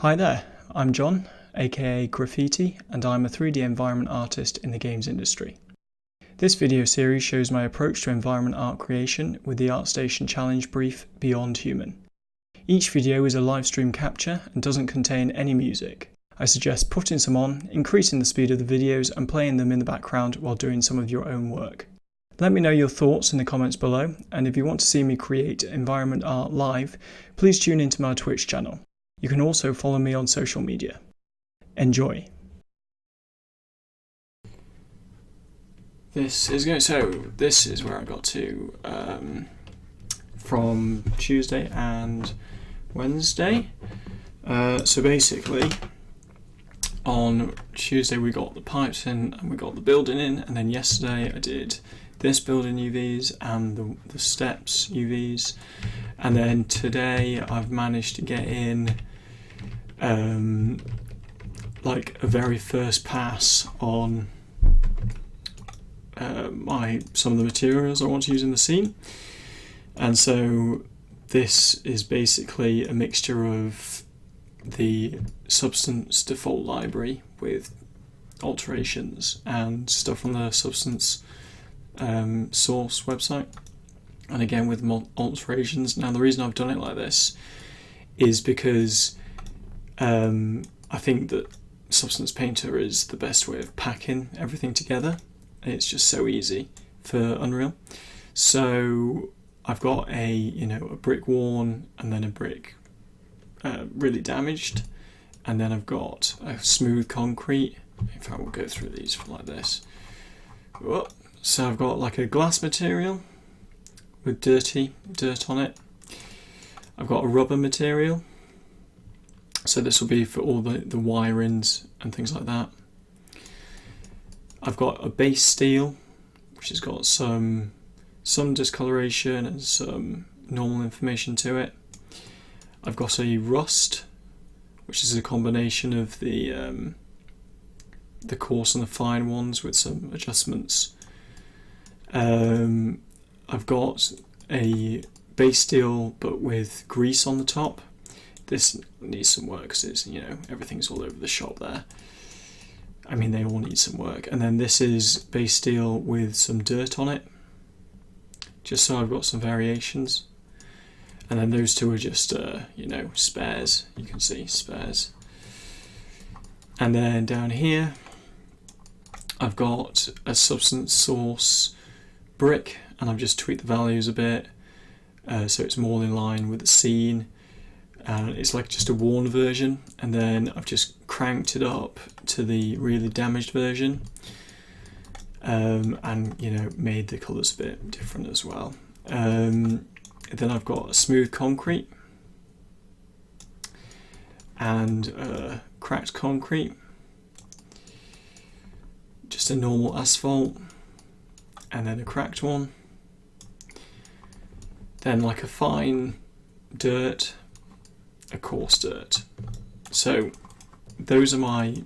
Hi there, I'm John, aka Graffiti, and I'm a 3D environment artist in the games industry. This video series shows my approach to environment art creation with the ArtStation challenge brief Beyond Human. Each video is a live stream capture and doesn't contain any music. I suggest putting some on, increasing the speed of the videos and playing them in the background while doing some of your own work. Let me know your thoughts in the comments below, and if you want to see me create environment art live, please tune into my Twitch channel. You can also follow me on social media. Enjoy! This is where I got to from Tuesday and Wednesday. So basically, on Tuesday we got the pipes in and we got the building in, and then yesterday I did this building UVs and the steps UVs, and then today I've managed to get in like a very first pass on some of the materials I want to use in the scene. And so this is basically a mixture of the Substance default library with alterations and stuff from the Substance source website, and again with alterations. Now the reason I've done it like this is because I think that Substance Painter is the best way of packing everything together. It's just so easy for Unreal. So I've got a brick worn, and then a brick really damaged, and then I've got a smooth concrete. In fact, we'll go through these like this. So I've got like a glass material with dirt on it. I've got a rubber material, so this will be for all the wirings and things like that. I've got a base steel, which has got some discoloration and some normal information to it. I've got a rust, which is a combination of the coarse and the fine ones with some adjustments. I've got a base steel but with grease on the top. This needs some work because it's, everything's all over the shop there. I mean, they all need some work. And then this is base steel with some dirt on it, just so I've got some variations. And then those two are just, spares. You can see spares. And then down here, I've got a Substance source brick, and I've just tweaked the values a bit, so it's more in line with the scene. And it's like just a worn version, and then I've just cranked it up to the really damaged version, and made the colours a bit different as well. Then I've got a smooth concrete and cracked concrete, just a normal asphalt, and then a cracked one, then like a fine dirt, a coarse dirt. So those are my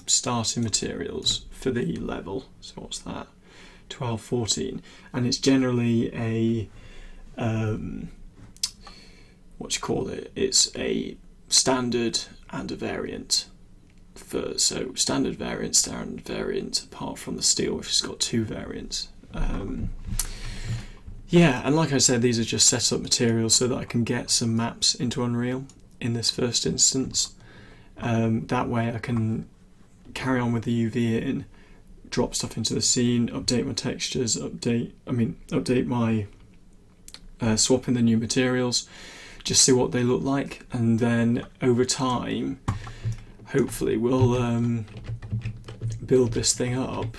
starting materials for the level. So what's that? 12, 14, and it's generally a it's a standard and a variant. So standard variant apart from the steel, which has got two variants. Yeah, and like I said, these are just set up materials so that I can get some maps into Unreal in this first instance. That way I can carry on with the UVing, drop stuff into the scene, update my textures, update my swap in the new materials, just see what they look like, and then over time hopefully we'll build this thing up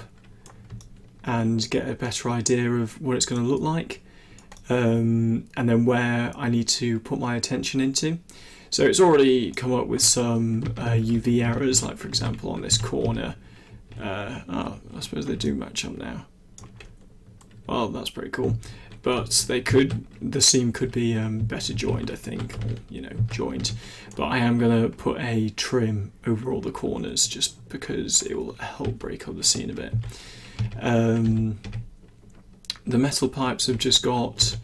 and get a better idea of what it's going to look like, and then where I need to put my attention into. So it's already come up with some UV errors, like for example on this corner. I suppose they do match up now. Well, that's pretty cool. But the seam could be better joined, I think, or, joined. But I am going to put a trim over all the corners just because it will help break up the scene a bit. The metal pipes have just got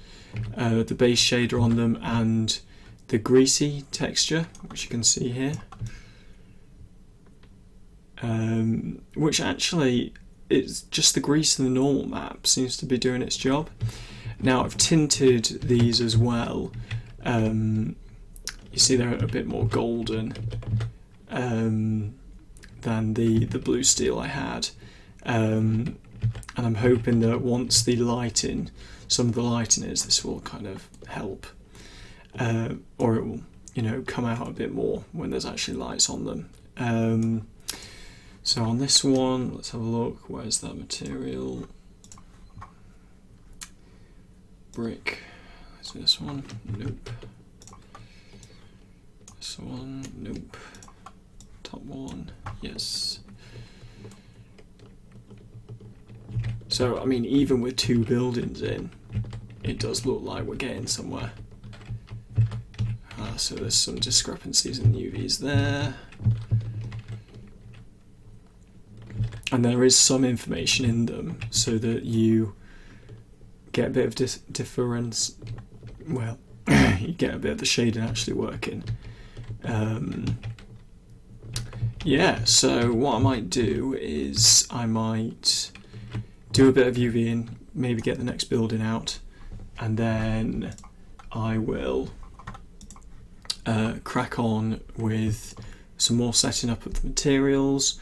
the base shader on them and the greasy texture, which you can see here. which actually it's just the grease in the normal map seems to be doing its job. Now I've tinted these as well. You see they're a bit more golden than the blue steel I had, and I'm hoping that once the lighting, some of the lighting this will kind of help, or it will, you know, come out a bit more when there's actually lights on them. So on this one, let's have a look. Where's that material? Brick. Is this one? Nope. This one? Nope. Top one? Yes. So, I mean, even with 2 buildings in, it does look like we're getting somewhere. So there's some discrepancies in the UVs there. And there is some information in them so that you get a bit of difference. Well, you get a bit of the shading actually working. Yeah, so what I might do is I might do a bit of UVing, maybe get the next building out, and then I will crack on with some more setting up of the materials,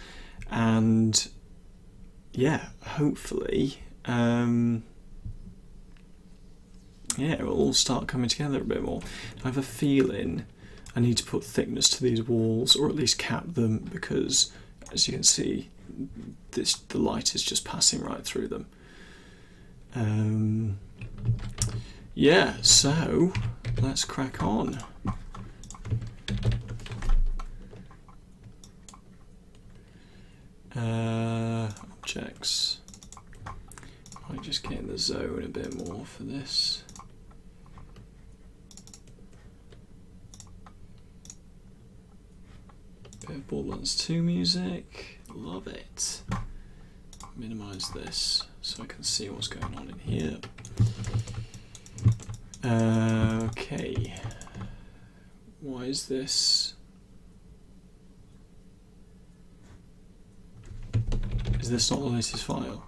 and yeah, hopefully it will all start coming together a bit more. I have a feeling I need to put thickness to these walls, or at least cap them, because as you can see, the light is just passing right through them. Yeah, so let's crack on. Objects. I just get in the zone a bit more for this. Bit of Borderlands 2 music, love it. Minimize this so I can see what's going on in here. Okay, why is this? Is this not the latest file?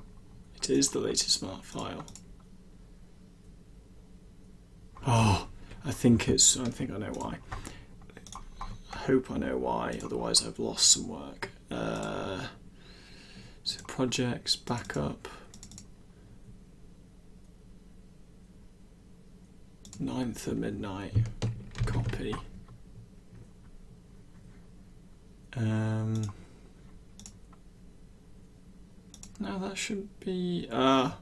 It is the latest file. Oh, I think I know why. I hope I know why, otherwise I've lost some work. So projects, backup. 9th of midnight, copy. No, that should be, so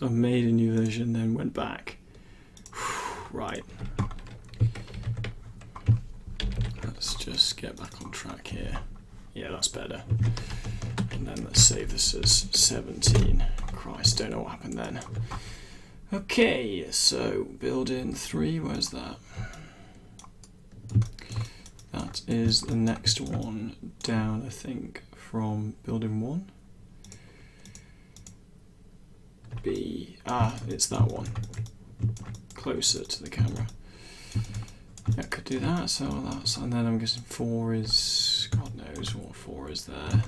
I made a new version, then went back. Right. Let's just get back on track here. Yeah, that's better. And then let's save this as 17. Christ, don't know what happened then. Okay, so building 3, where's that? That is the next one down, I think, from building 1. It's that one. Closer to the camera. Yeah, I could do that, so that's, and then I'm guessing 4 is, God knows what 4 is there.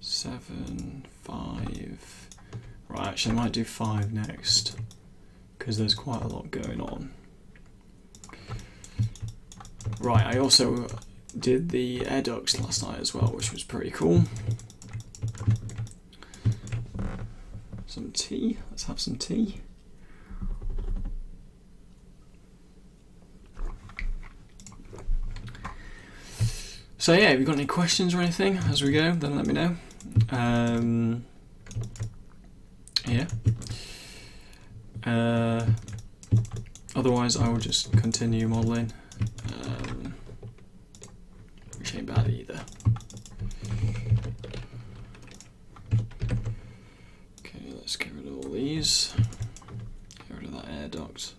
Seven, 5. Right, actually I might do 5 next, because there's quite a lot going on. Right, I also did the air ducts last night as well, which was pretty cool. Some tea, let's have some tea. So yeah, if you've got any questions or anything as we go, then let me know. Yeah. Otherwise, I will just continue modelling, which ain't bad either. Okay, let's get rid of all these. Get rid of that air duct.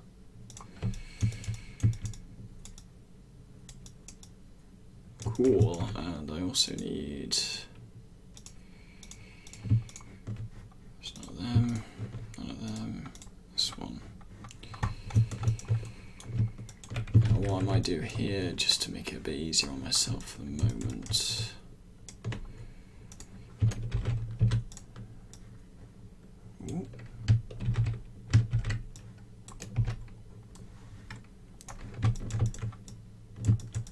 Cool, and I also need, it's not them, what I might do here, just to make it a bit easier on myself for the moment. Ooh.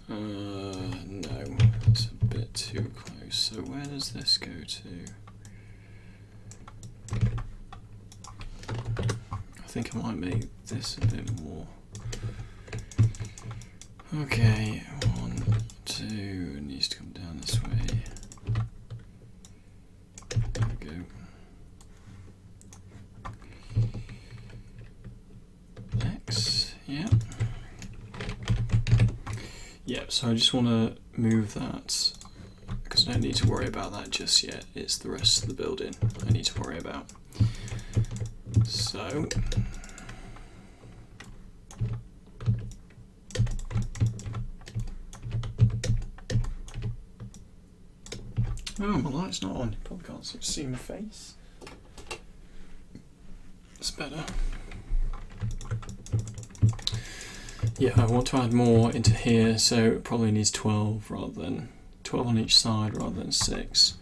No, that's a bit too close. So where does this go to? I think I might make this a bit more. Okay, 1, 2, it needs to come down this way. There we go. X, yeah. Yep, so I just want to move that, because I don't need to worry about that just yet. It's the rest of the building I need to worry about. So, oh, my light's not on. You probably can't see my face. It's better. Yeah, I want to add more into here, so it probably needs 12 rather than 12 on each side rather than 6.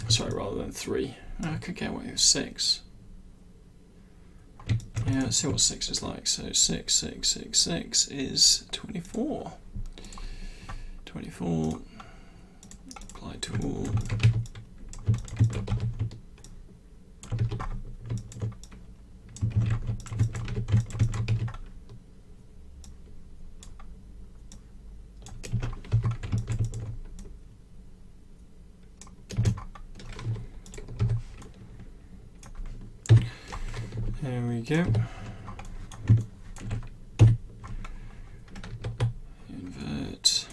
Sorry, rather than 3. I could get away with 6. Yeah, let's see what 6 is like. So 6, 6, 6, 6 is 24. 24. Apply tool. There we go. Invert.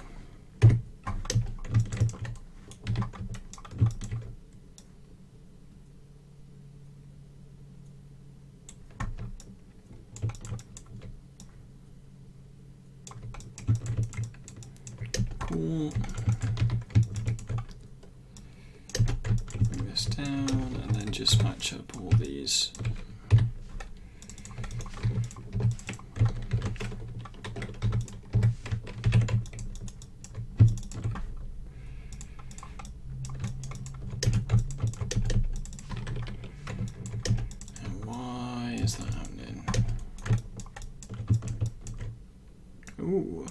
Cool. Bring this down and then just match up all these. Ooh.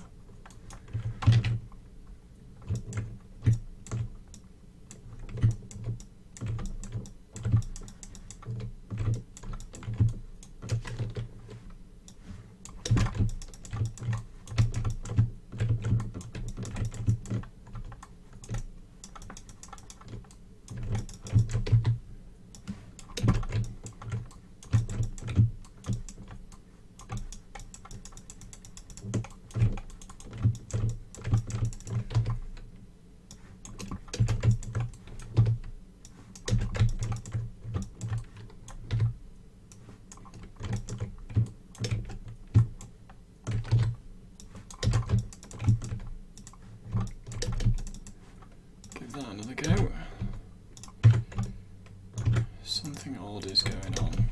That another go. Something odd is going on.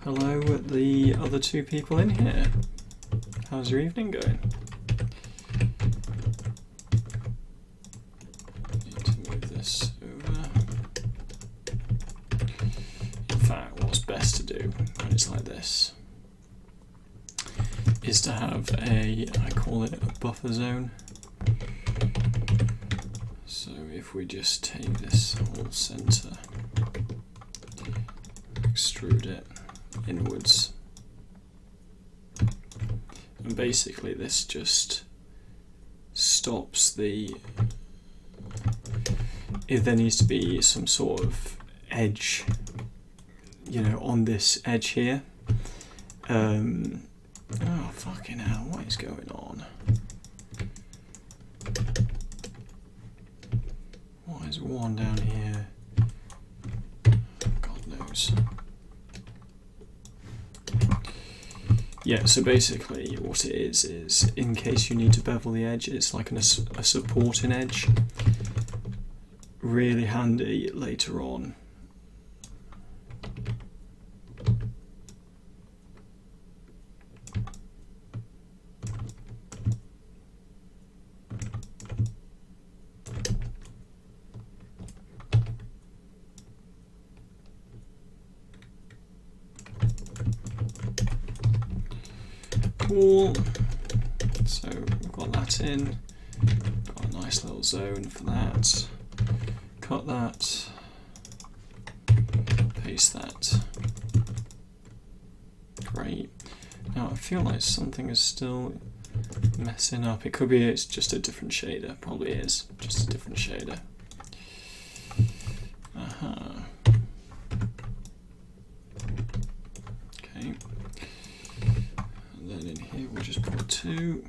Hello, the other two people in here. How's your evening going? Need to move this over. In fact, what's best to do when it's like this is to have I call it a buffer zone. So if we just take this whole center, extrude it inwards, and basically this just stops if there needs to be some sort of edge, on this edge here. Oh fucking hell, what is going on? What is one down here? God knows. Yeah, so basically what it is in case you need to bevel the edge, it's like a supporting edge. Really handy later on. Cool. So we've got that in. Got a nice little zone for that. Cut that. Paste that. Great. Now I feel like something is still messing up. It could be it's just a different shader. Probably is. Just a different shader. Okay. And then in here we'll just put 2.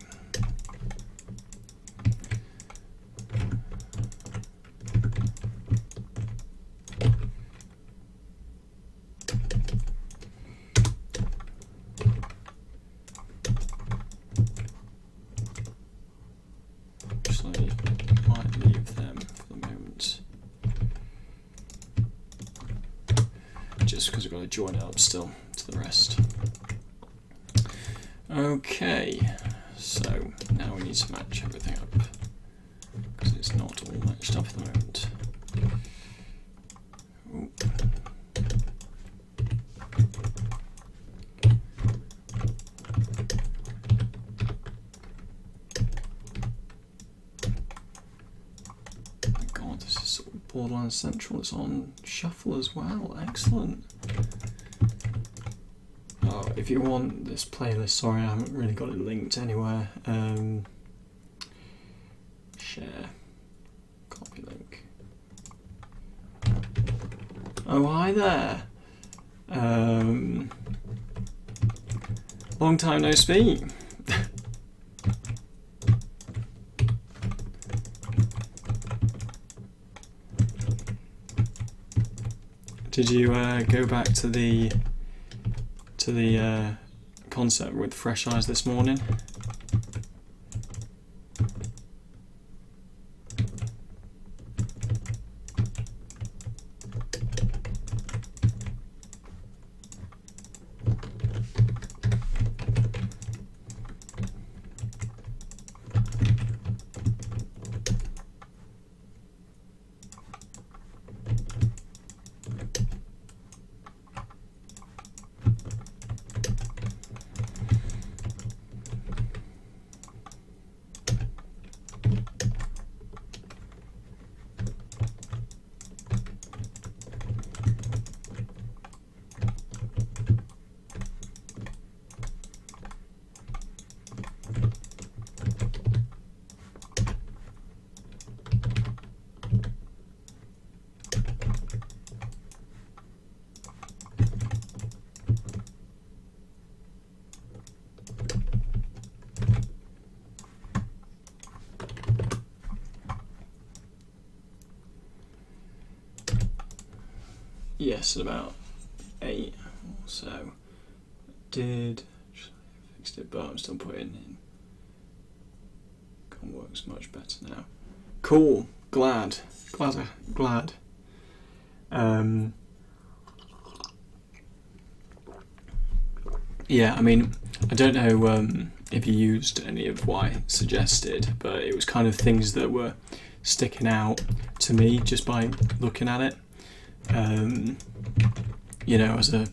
Actually, might leave them for the moment. Just because we've got to join it up still to the rest. Okay, so now we need to match everything up because it's not all matched up at the moment. Ooh. My God, this is sort of borderline central. It's on shuffle as well. Excellent. Oh, if you want this playlist, sorry, I haven't really got it linked anywhere. Share, copy link. Oh, hi there. Long time no speak. Did you go back to the concert with fresh eyes this morning? Yes, at about 8 or so. Fixed it, but I'm still putting in. Works much better now. Cool. Glad. Yeah, I mean, I don't know if you used any of what I suggested, but it was kind of things that were sticking out to me just by looking at it. You know, as a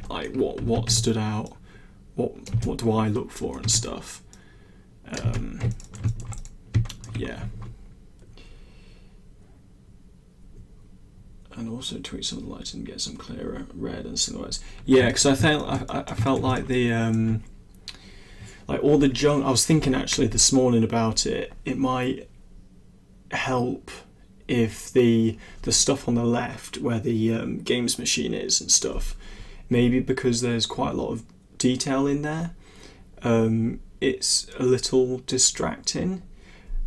like what stood out, what do I look for and stuff. Yeah. And also tweak some of the lights and get some clearer red and silhouettes. Yeah, because I felt like the like all the junk. I was thinking actually this morning about it. It might help if the stuff on the left where the games machine is and stuff, maybe because there's quite a lot of detail in there, it's a little distracting.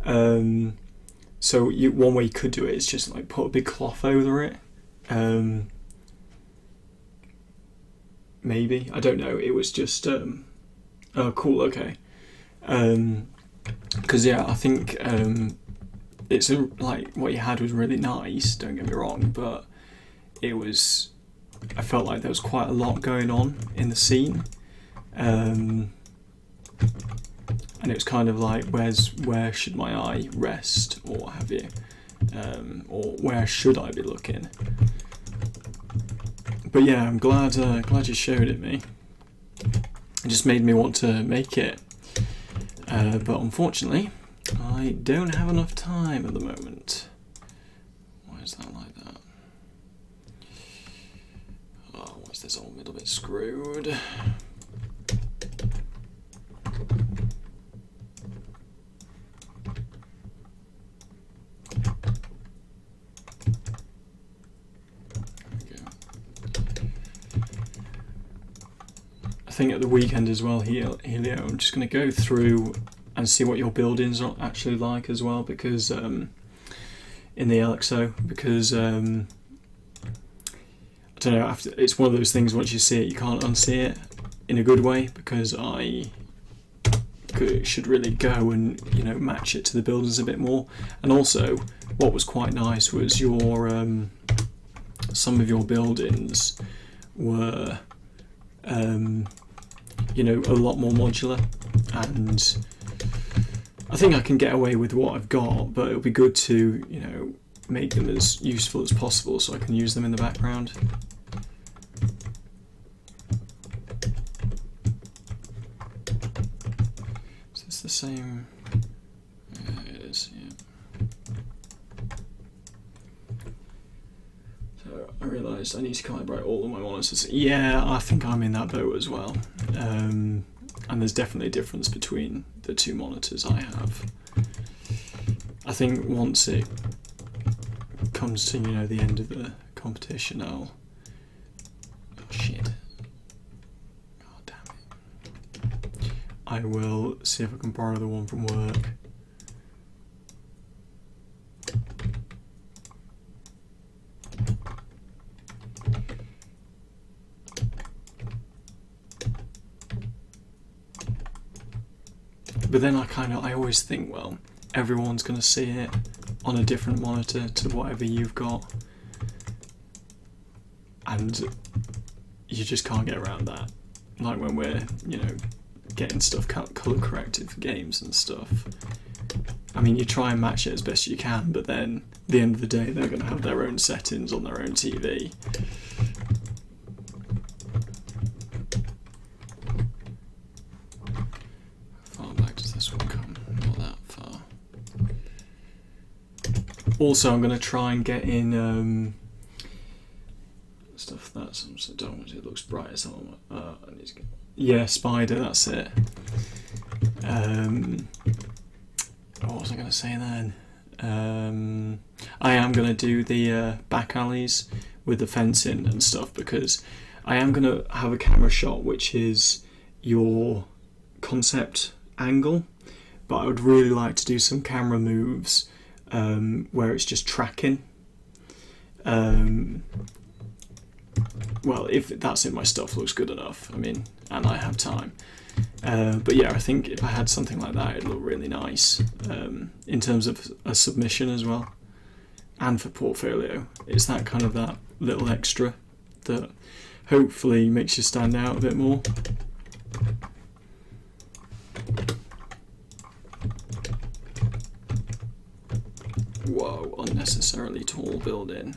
So one way you could do it is just like put a big cloth over it, maybe, I don't know. It was just oh, cool, okay. Because yeah, I think it's like what you had was really nice, don't get me wrong, but I felt like there was quite a lot going on in the scene, and it was kind of like, where should my eye rest, or what have you, or where should I be looking? But yeah, I'm glad you showed it me. It just made me want to make it, but unfortunately I don't have enough time at the moment. Why is that like that? Oh, why is this whole middle bit screwed? I think at the weekend as well, Helio, I'm just going to go through and see what your buildings are actually like as well, because in the LXO, because I don't know, it's one of those things, once you see it you can't unsee it in a good way, because I should really go and, you know, match it to the buildings a bit more. And also what was quite nice was your some of your buildings were you know, a lot more modular, and I think I can get away with what I've got, but it'll be good to, you know, make them as useful as possible so I can use them in the background. Is this the same? Yeah, it is, yeah. So I realised I need to calibrate all of my monitors. Yeah, I think I'm in that boat as well. And there's definitely a difference between the two monitors I have. I think once it comes to, you know, the end of the competition, oh shit. God damn it. I will see if I can borrow the one from work. But then I always think, well, everyone's going to see it on a different monitor to whatever you've got, and you just can't get around that. Like when we're, you know, getting stuff colour corrected for games and stuff. I mean, you try and match it as best you can, but then at the end of the day they're going to have their own settings on their own TV. Also, I'm going to try and get in stuff that's, I don't want it looks bright as hell. I need to get, yeah, Spider, that's it. What was I going to say then? I am going to do the back alleys with the fencing and stuff, because I am going to have a camera shot which is your concept angle, but I would really like to do some camera moves where it's just tracking. Well, if that's it, my stuff looks good enough, I mean, and I have time. But yeah, I think if I had something like that, it'd look really nice in terms of a submission as well, and for portfolio. It's that kind of that little extra that hopefully makes you stand out a bit more. Whoa, unnecessarily tall building.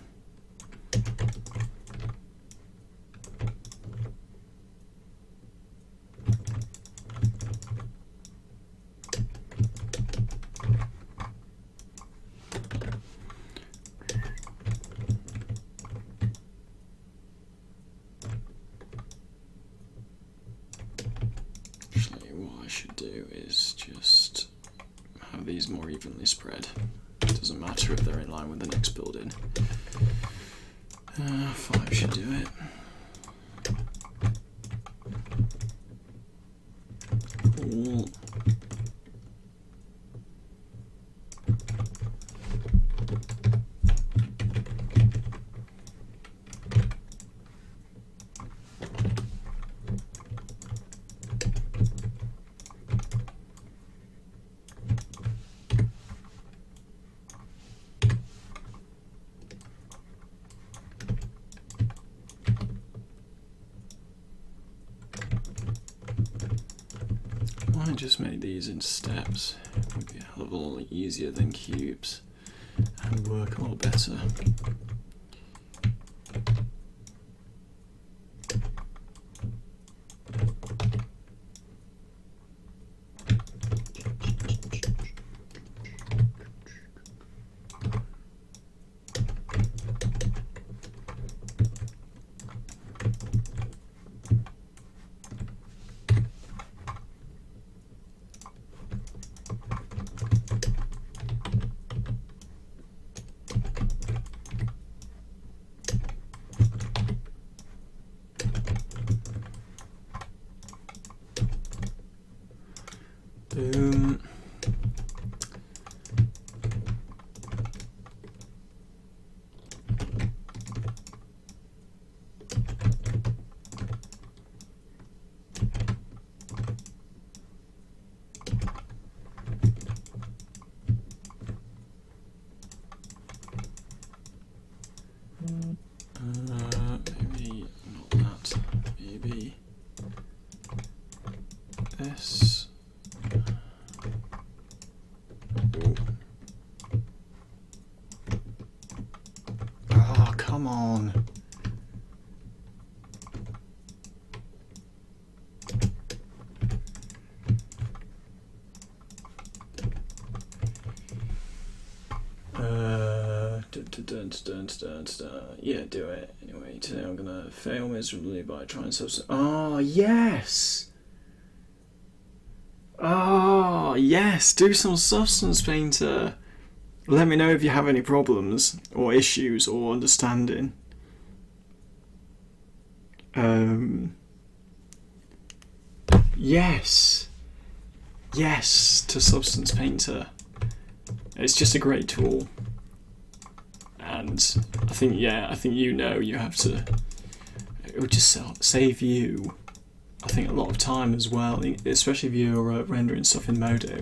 Actually, what I should do is just have these more evenly spread. Doesn't matter if they're in line with the next building. 5 should do it. Cool. just make these into steps. It would be a hell of a lot easier than cubes and work a lot better. Boom. Maybe not that. Maybe this. Oh, come on. Yeah, do it. Anyway, today I'm gonna fail miserably by trying substance. Oh, yes! Oh, yes! Do some Substance Painter! Let me know if you have any problems, or issues, or understanding. Yes! Yes to Substance Painter. It's just a great tool. And I think you have to, it would just save you, I think, a lot of time as well, especially if you're rendering stuff in Modo.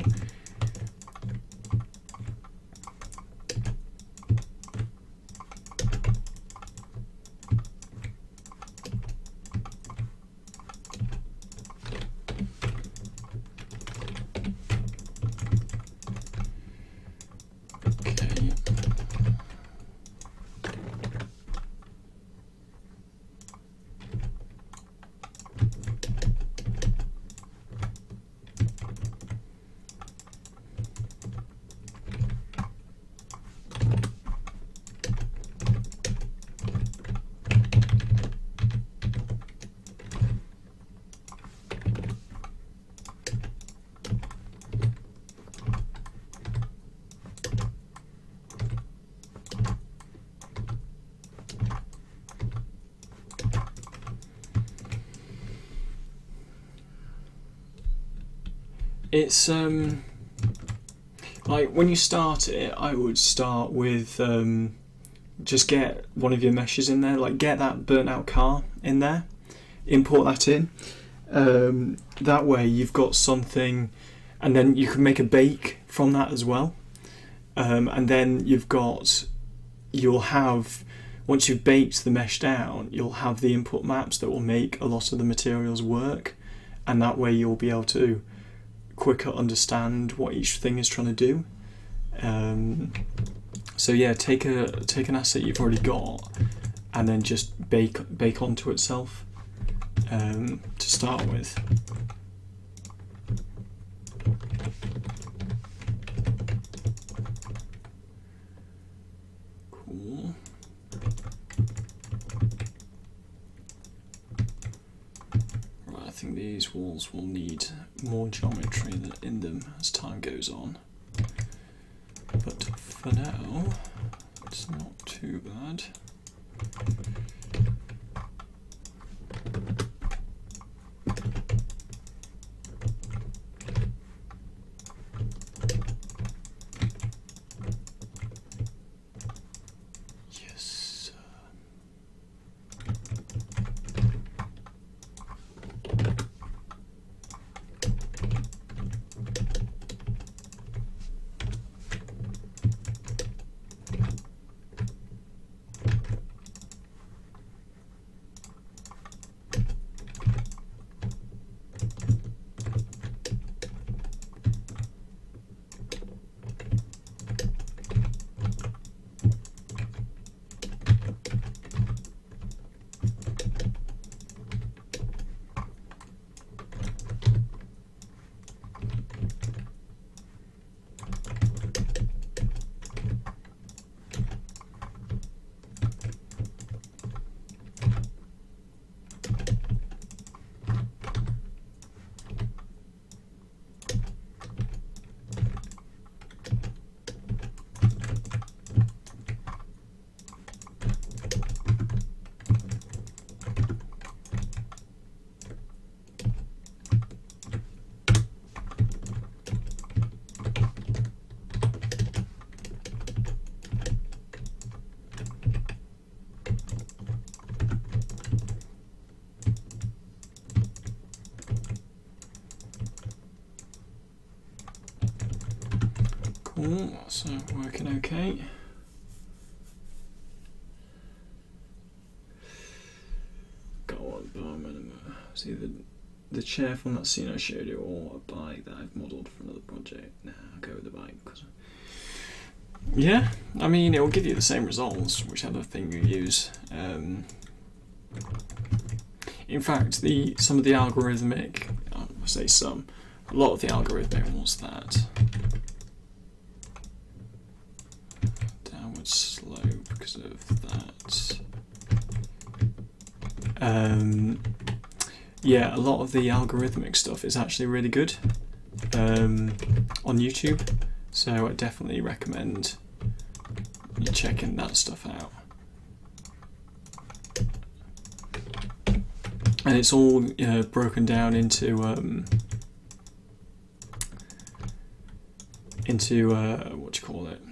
It's like when you start it, I would start with just get one of your meshes in there, like get that burnt out car in there, import that in. That way you've got something, and then you can make a bake from that as well. And then you'll have, once you've baked the mesh down, you'll have the input maps that will make a lot of the materials work, and that way you'll be able to quicker understand what each thing is trying to do. So yeah, take an asset you've already got and then just bake onto itself to start with. Cool. Right, I think these walls will need more geometry in them as time goes on. But for now, it's not too bad. Yes. Cool, that's working okay. Go on, bar minimum. See the chair from that scene I showed you, or a bike that I've modelled for another project. Nah, I'll go with the bike. Yeah, I mean, it will give you the same results, whichever thing you use. In fact, some of the algorithmic, I say some, a lot of the algorithmic was that downward slope because of that. Yeah, a lot of the algorithmic stuff is actually really good on YouTube, so I definitely recommend you checking that stuff out. And it's all broken down into what do you call it?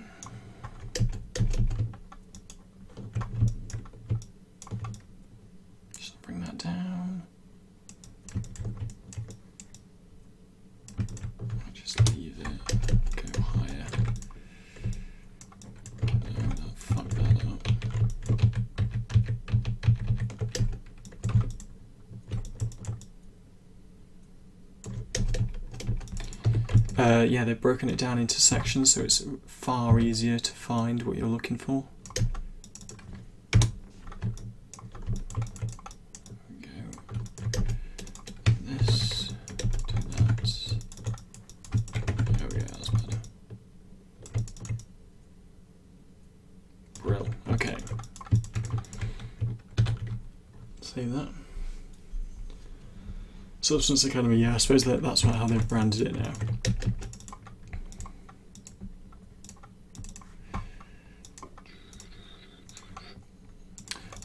Just bring that down. Just leave it. Go higher. No, fuck that up. Yeah, they've broken it down into sections, so it's far easier to find what you're looking for. Go this, do that. There we go, that's better. Brill. Okay. Save that. Substance Academy, yeah, I suppose that's how they've branded it now.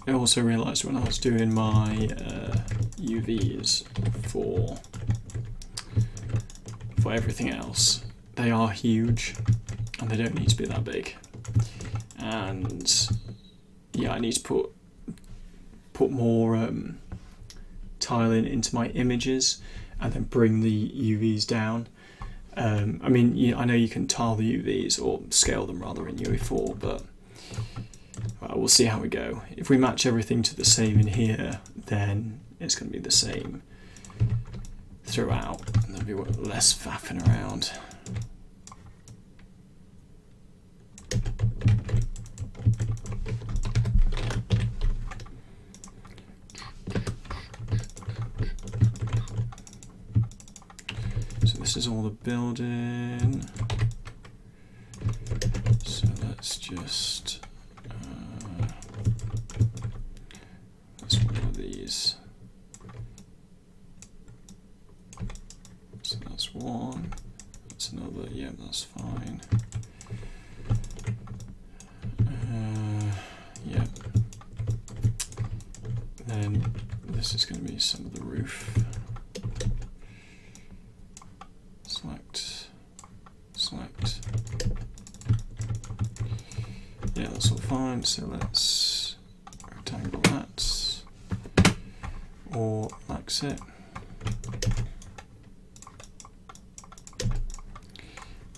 I also realised when I was doing my UVs for everything else, they are huge and they don't need to be that big. And yeah, I need to put more tiling into my images and then bring the UVs down. I mean, I know you can tile the UVs or scale them rather in UE4, but we'll see how we go. If we match everything to the same in here, then it's going to be the same throughout, and there'll be less faffing around. So this is all the building. So let's just let's one of these. So that's one. That's another. Yeah, that's fine. Yeah. Then this is going to be some of the roof. Select. Yeah, that's all fine. So let's rectangle that, or max it.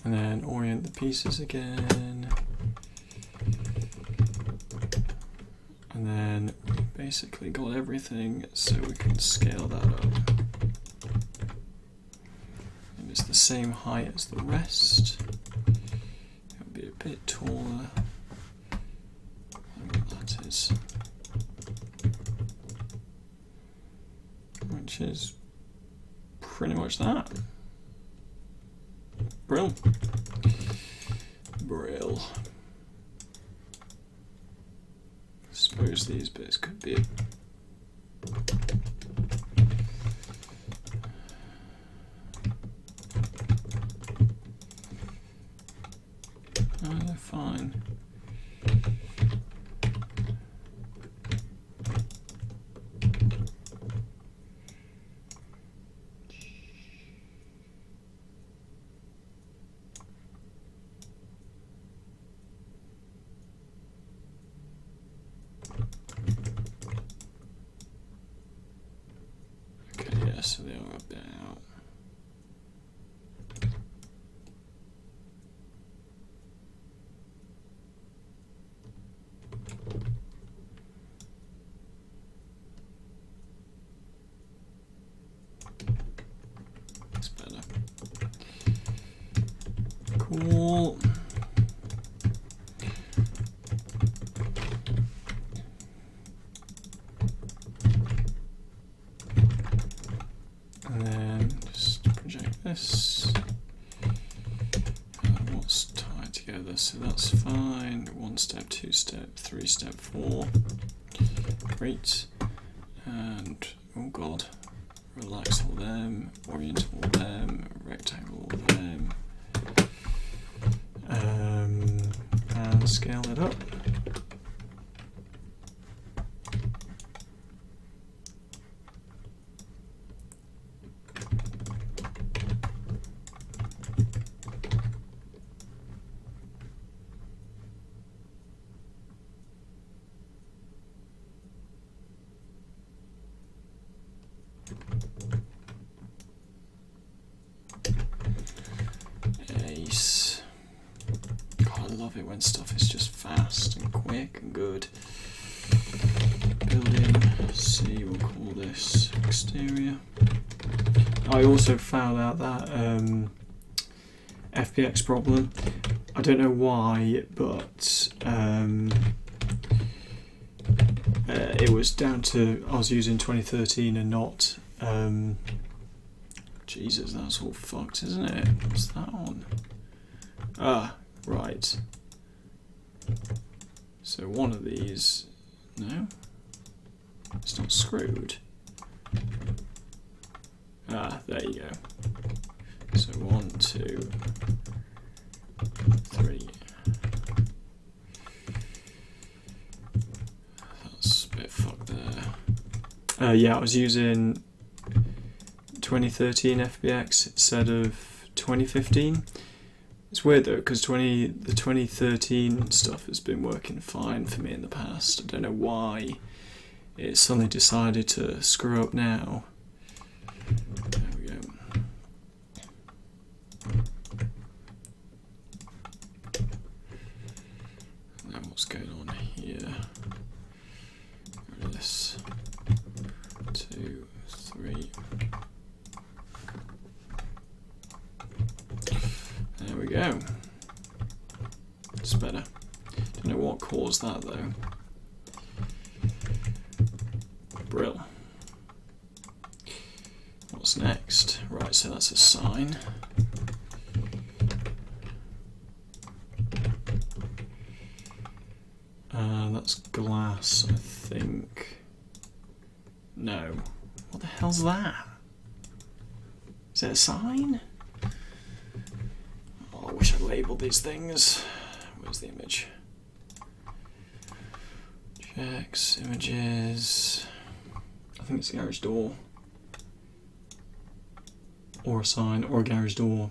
And then orient the pieces again. And then we basically got everything, so we can scale that up. And it's the same height as the rest. It'll be a bit taller. I don't know what that is. Which is pretty much that. Brill. Suppose these bits could be they're fine. So they are up there out. so that's fine. 1 step, 2 step, 3 step, 4. Great. And oh god, relax all them, orient all them, rectangle all them. And scale it up. Ace. God, I love it when stuff is just fast and quick and good. Building C, we'll call this exterior. I also found out that FBX problem. I don't know why, but it was down to I was using 2013 and not. Jesus, that's all fucked, isn't it? What's that on? Ah, right. So one of these, no, it's not screwed. Ah, there you go. So 1, 2, 3. That's a bit fucked there. Yeah, I was using 2013 FBX instead of 2015. It's weird though, because the 2013 stuff has been working fine for me in the past. I don't know why it suddenly decided to screw up now. There we go. Now what's going on here? Get rid of this. 2, 3. There we go. It's better. Don't know what caused that though. Brill. What's next? Right, so that's a sign. That's glass, I think. No. What the hell's that? Is it a sign? Oh, I wish I labelled these things. Where's the image? Checks, images. I think it's a garage door. Or a sign, or a garage door.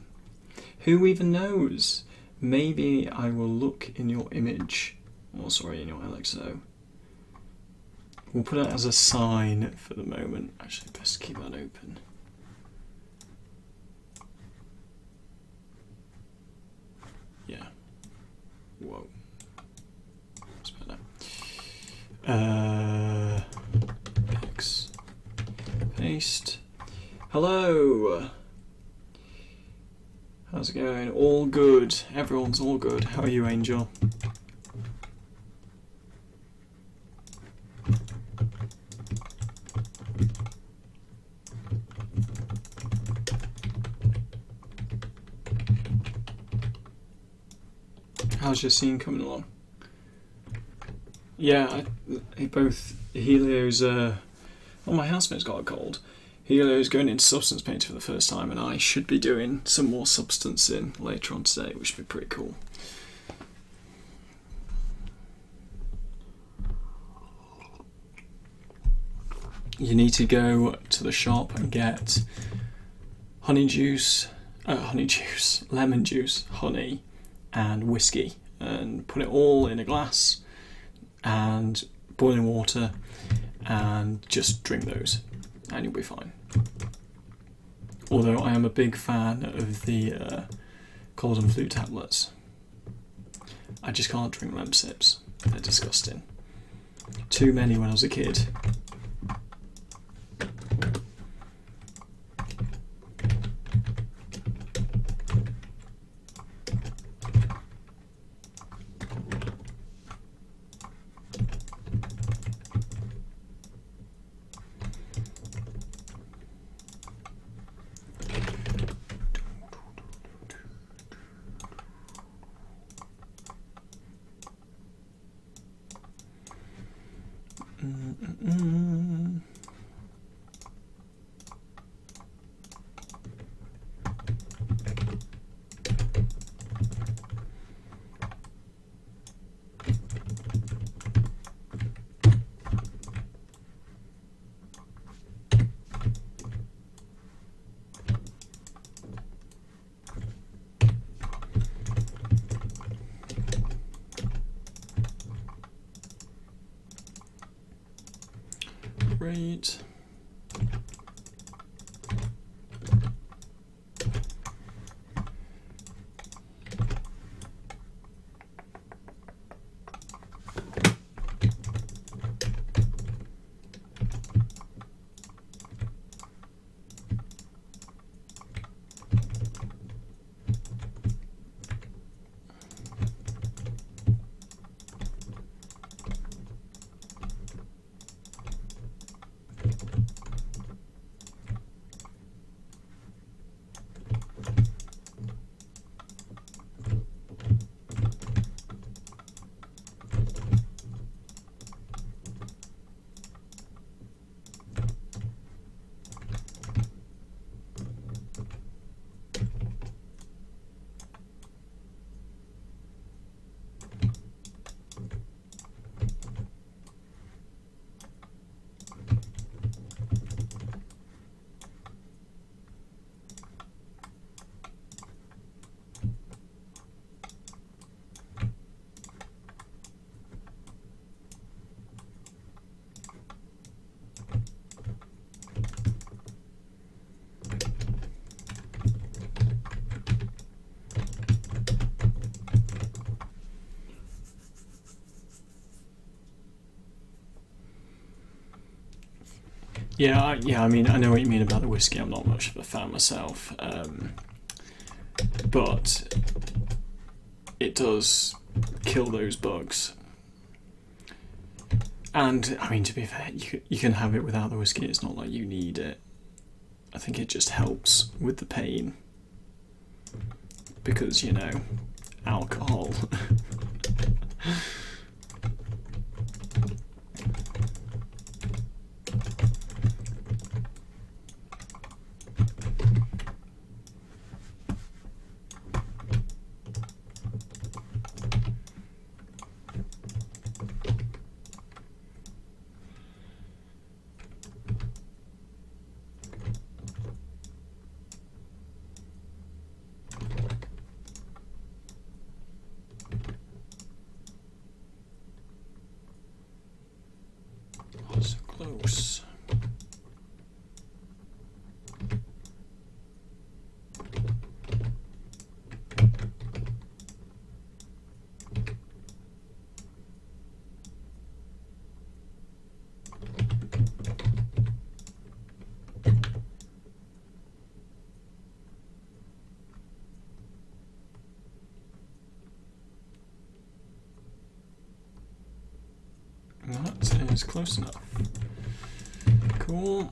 Who even knows? Maybe I will look in your image. Oh, sorry, in your LXO. We'll put it as a sign for the moment. Actually, best keep that open. Yeah. Whoa. That's better. X. Paste. Hello. How's it going? All good. Everyone's all good. How are you, Angel? How's your scene coming along? Yeah, both Helio's. Oh, my housemate's got a cold. Helio's going into substance painting for the first time, and I should be doing some more substance in later on today, which would be pretty cool. You need to go to the shop and get lemon juice, honey, and whiskey, and put it all in a glass and boiling water, and just drink those, and you'll be fine. Although I am a big fan of the cold and flu tablets. I just can't drink lemon sips. They're disgusting. Too many when I was a kid. Great. Yeah, I mean, I know what you mean about the whiskey. I'm not much of a fan myself, but it does kill those bugs. And I mean, to be fair, you can have it without the whiskey. It's not like you need it. I think it just helps with the pain because, you know, alcohol. So close. That is close enough. Cool.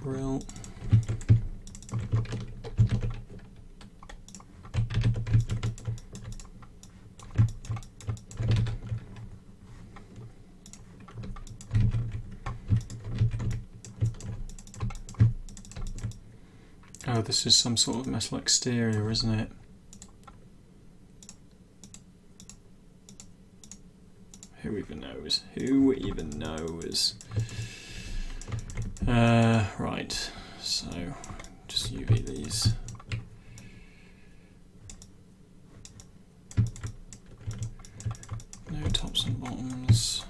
Brill. Oh, this is some sort of metal exterior, isn't it? Who even knows? Who even knows? Right, so just UV these. No tops and bottoms.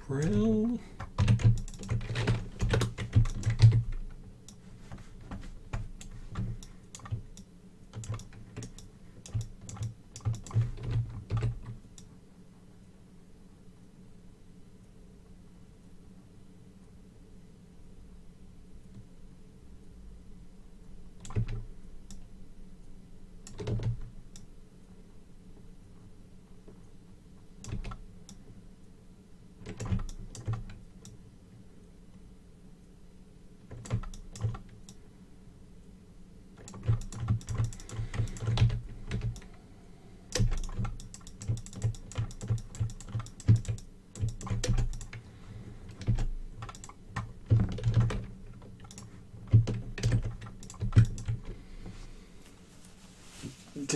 Brill.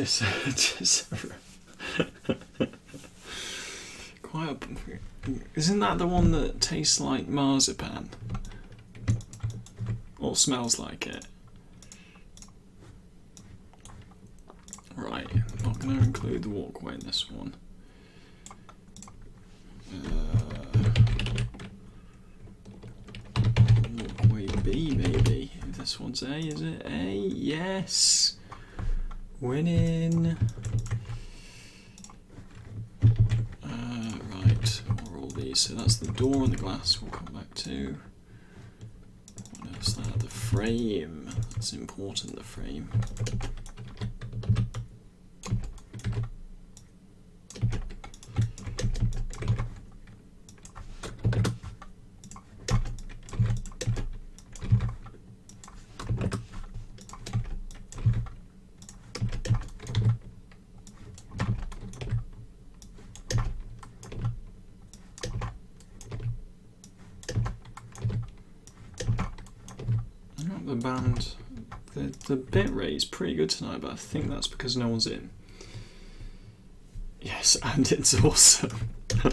just quite a, isn't that the one that tastes like marzipan? Or smells like it? Right, I'm not going to include the walkway in this one. Walkway B, maybe. If this one's A, is it A? Yes! Winning! Right, what are all these? So that's the door and the glass we'll come back to. What else is that? The frame. That's important, the frame. The band, the bit rate is pretty good tonight, but I think that's because no one's in. Yes, and it's awesome. Are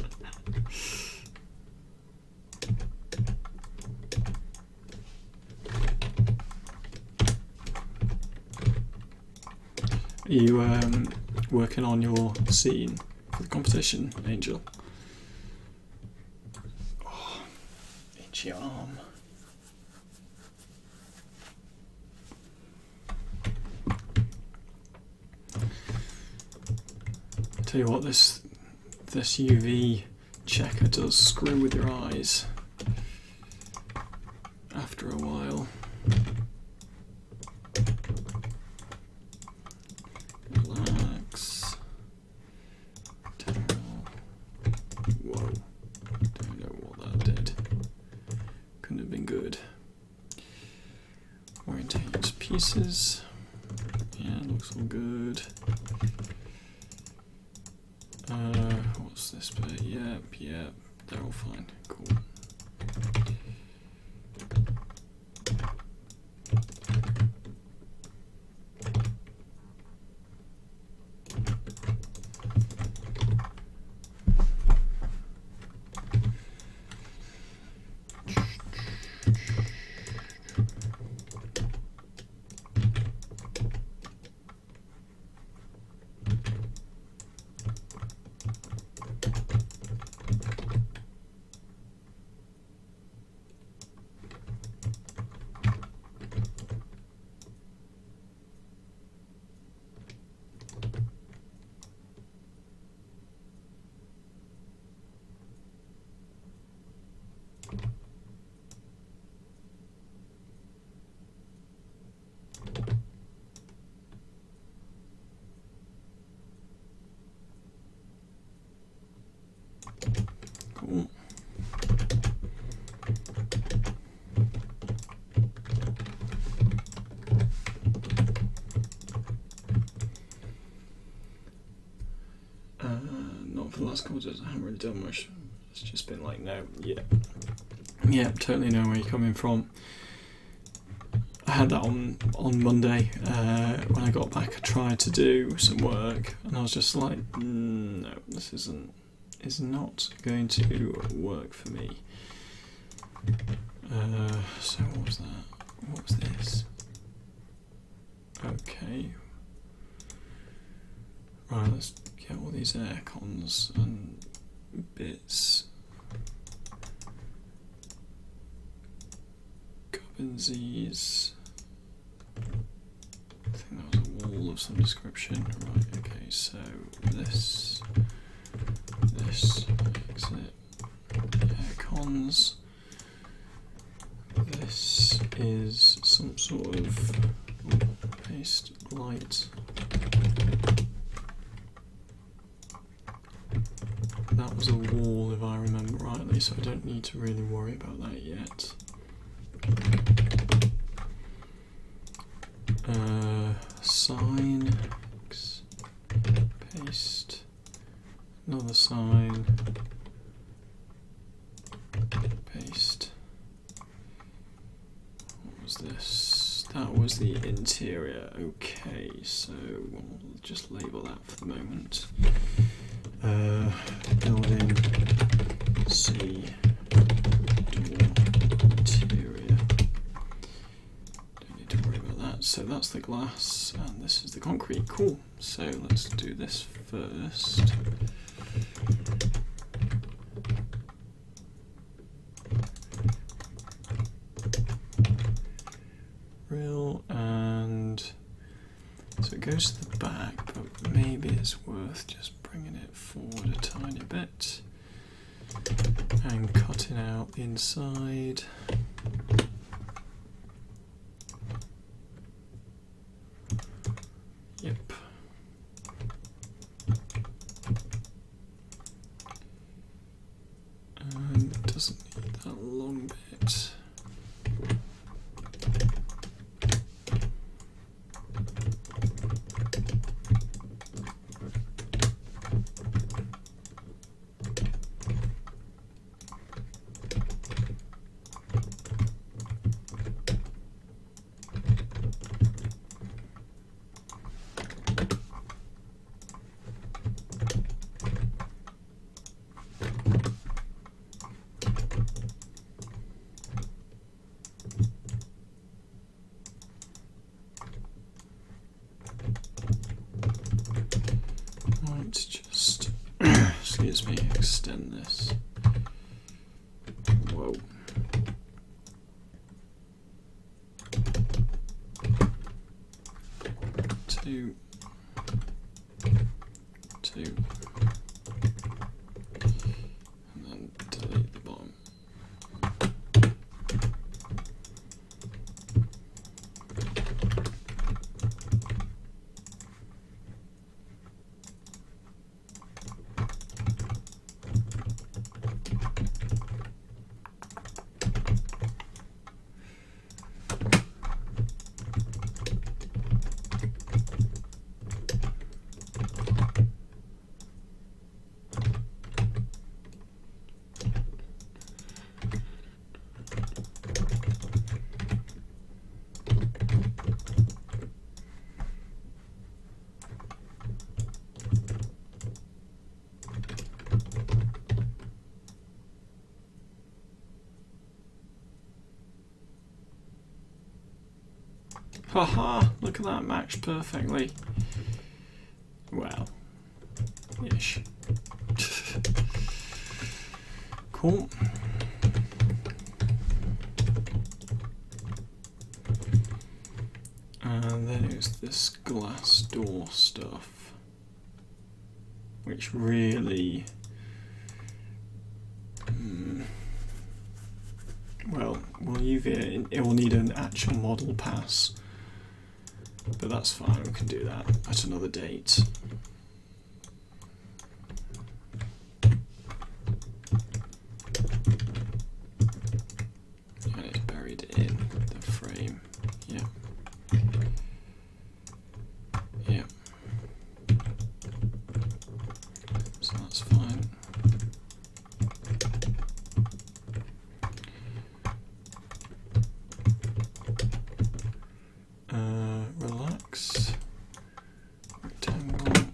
you working on your scene for the competition, Angel? Oh, itchy arm. Tell you what, this UV checker does screw with your eyes after a while. Relax. Whoa. Don't know what that did. Couldn't have been good. Orientate pieces. Yeah, looks all good. What's this bit? Yep, they're all fine. Cool. Cool. Not for the last couple of days, I haven't really done much. It's just been like, no, yeah, totally know where you're coming from. I had that on Monday. When I got back, I tried to do some work, and I was just like, no, this is not going to work for me. So what was that? What was this? Okay. Right, let's get all these air cons and bits. Gubbinsies. I think that was a wall of some description. Right, okay, so this exit air cons. This is some sort of paste light. That was a wall if I remember rightly, so I don't need to really worry about that yet. Sign, paste, another sign, paste. What was this? that was the interior. Okay, so we'll just label that for the moment. Building C door interior. Don't need to worry about that. So that's the glass, and this is the concrete. Cool. So let's do this first. And so it goes to the back, but maybe it's worth just bringing it forward a tiny bit and cutting out the inside. Yep. And it doesn't need that long bit. Just excuse me, extend this. Whoa. Two. And then delete the bottom. Haha, look at that, matched perfectly. Well, ish. Cool. And then it's this glass door stuff, which really, well, we'll UV it. It will need an actual model pass. But that's fine, we can do that at another date. And it's buried in the frame. Yeah. Yeah. So that's fine. Relax. Rectangle.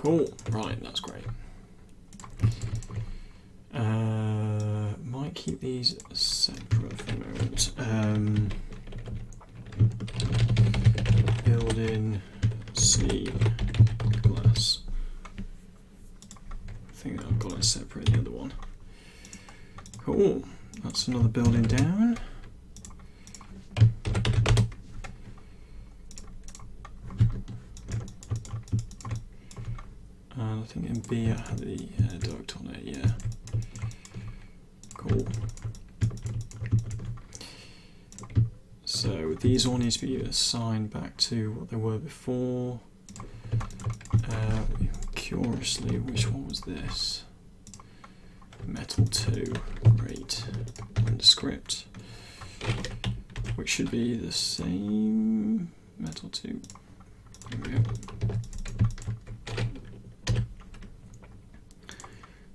Cool, right, that's great. Might keep these separate for the moment. Building scene glass. I think I've got it separate in the other one. Cool, that's another building down. And I think in B I had the duct on it, yeah. Cool. So these all need to be assigned back to what they were before. Curiously, which one was this? Metal 2, great. Under script, which should be the same. Metal 2, there we go.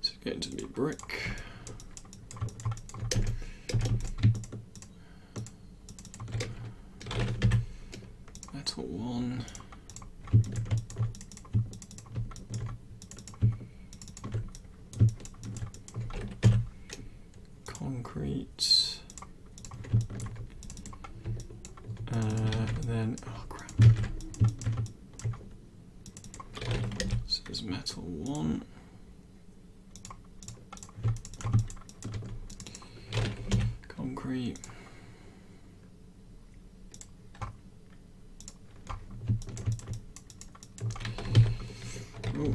So it's going to be brick. Metal 1. Concrete. And then, oh crap. This is metal 1. Concrete. Oh.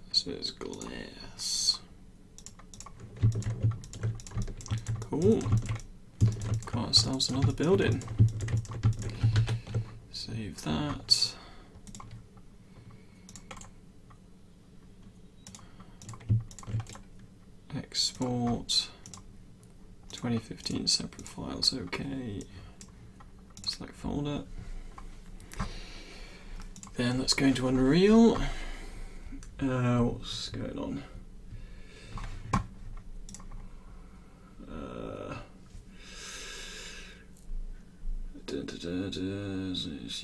This is glass. Cool. Got ourselves another building. Save that. Export. 2015 separate files, okay. Select folder. Then let's go into Unreal. What's going on?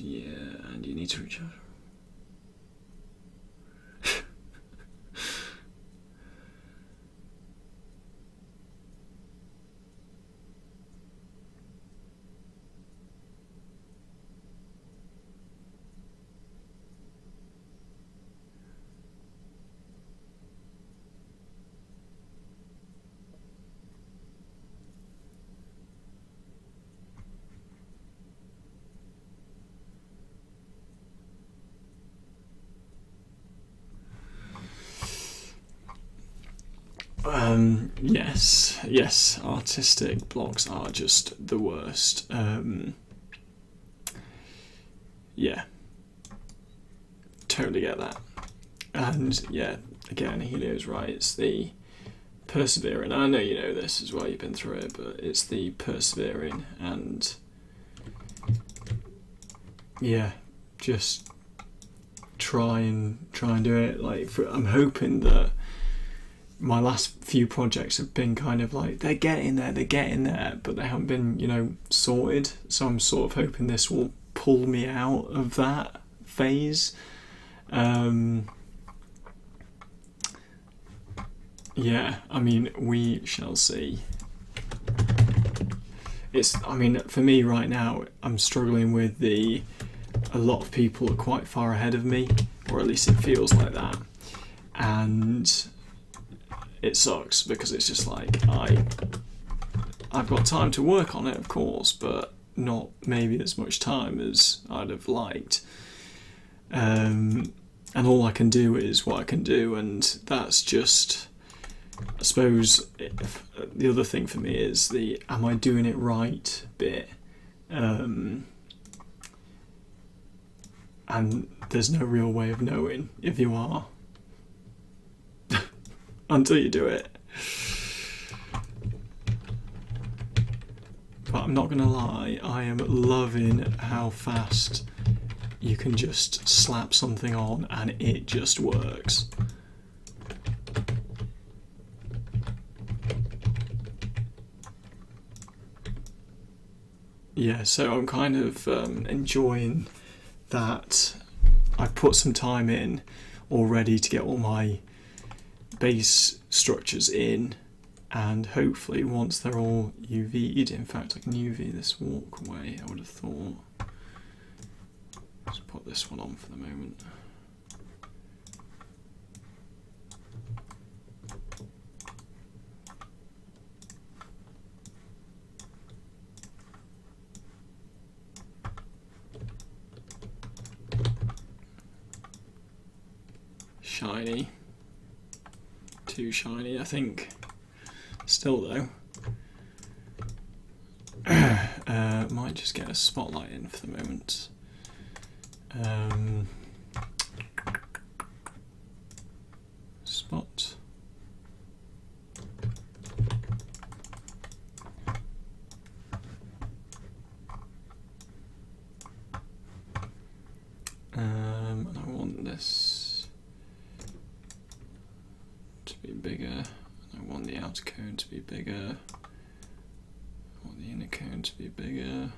Yeah, and you need to recharge. Yes, artistic blocks are just the worst. Yeah, totally get that. And yeah, again, Helio's right, it's the persevering. I know you know this as well, you've been through it, but it's the persevering and yeah, just try and do it. Like, I'm hoping that my last few projects have been kind of like, they're getting there, but they haven't been, sorted. So I'm sort of hoping this will pull me out of that phase. Yeah, I mean, we shall see. For me right now, I'm struggling with a lot of people are quite far ahead of me, or at least it feels like that. And it sucks because it's just like I've got time to work on it, of course, but not maybe as much time as I'd have liked. And all I can do is what I can do, and that's just, I suppose, the other thing for me is the am I doing it right bit. And there's no real way of knowing if you are until you do it. But I'm not gonna lie, I am loving how fast you can just slap something on and it just works. yeah, so I'm kind of enjoying that I've put some time in already to get all my base structures in, and hopefully once they're all UV'd, in fact I can UV this walkway, I would have thought. Let's put this one on for the moment. Shiny. Too shiny, I think. Still though. Might just get a spotlight in for the moment. Spot. And I want this to be bigger. I want the outer cone to be bigger. I want the inner cone to be bigger.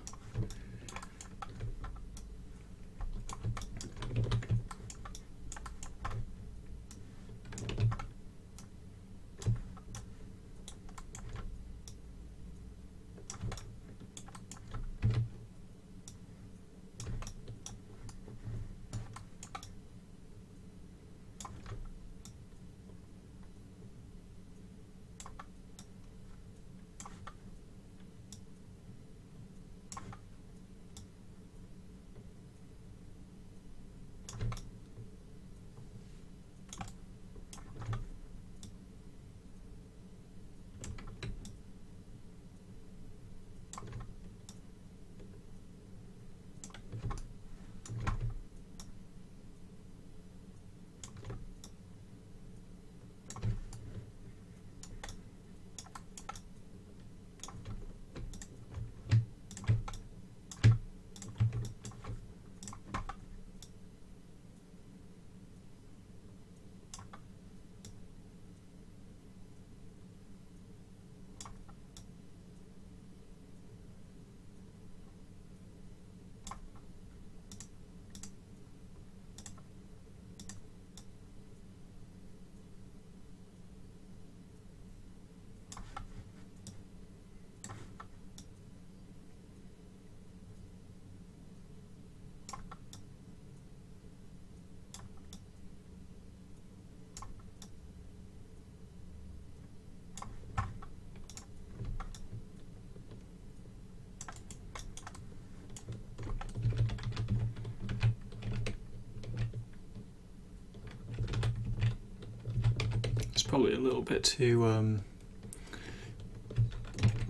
Probably a little bit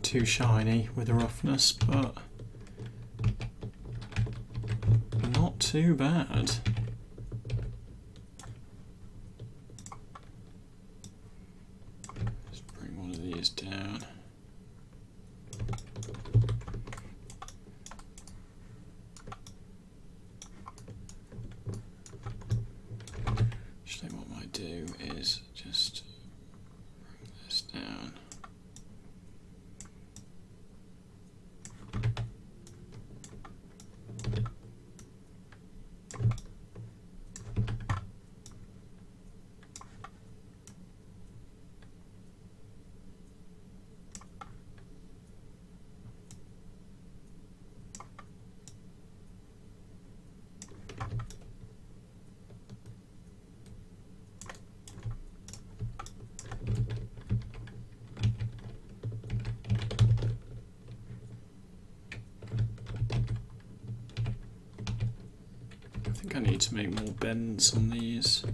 too shiny with the roughness, but not too bad. Let's bring one of these down. Actually, what I might do is just bring this down. I think I need to make more bends on these.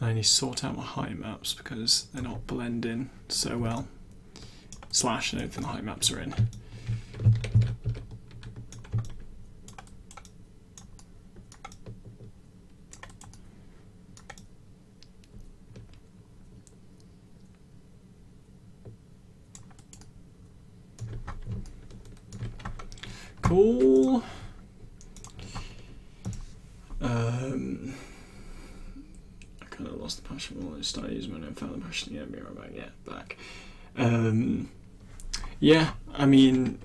I need to sort out my height maps because they're not blending so well. Slash, I don't think the height maps are in. Cool. kind of lost the passion for it. Started using it and found the passion again. Be right back. Yeah, back. Yeah, I mean,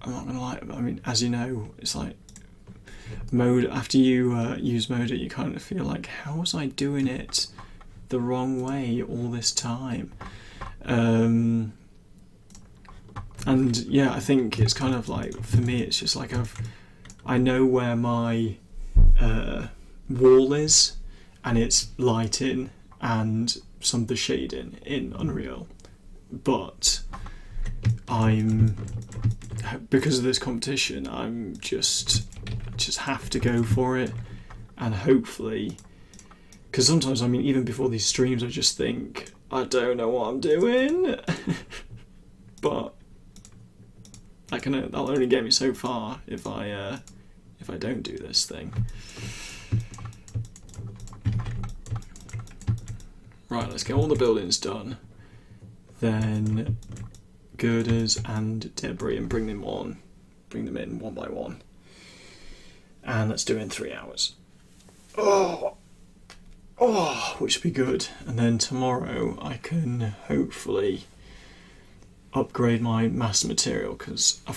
I'm not gonna lie. I mean, as you know, it's like mode. After you use Moda, you kind of feel like, how was I doing it the wrong way all this time? And yeah, I think it's kind of like, for me, it's just like I know where my wall is, and it's lighting and some of the shading in Unreal, but because of this competition, I'm just have to go for it, and hopefully, because sometimes, I mean, even before these streams, I just think, I don't know what I'm doing, but that'll only get me so far if I don't do this thing. Right, let's get all the buildings done, then girders and debris, and bring them in one by one, and let's do it in 3 hours. Which would be good. And then tomorrow I can hopefully upgrade my master material, because I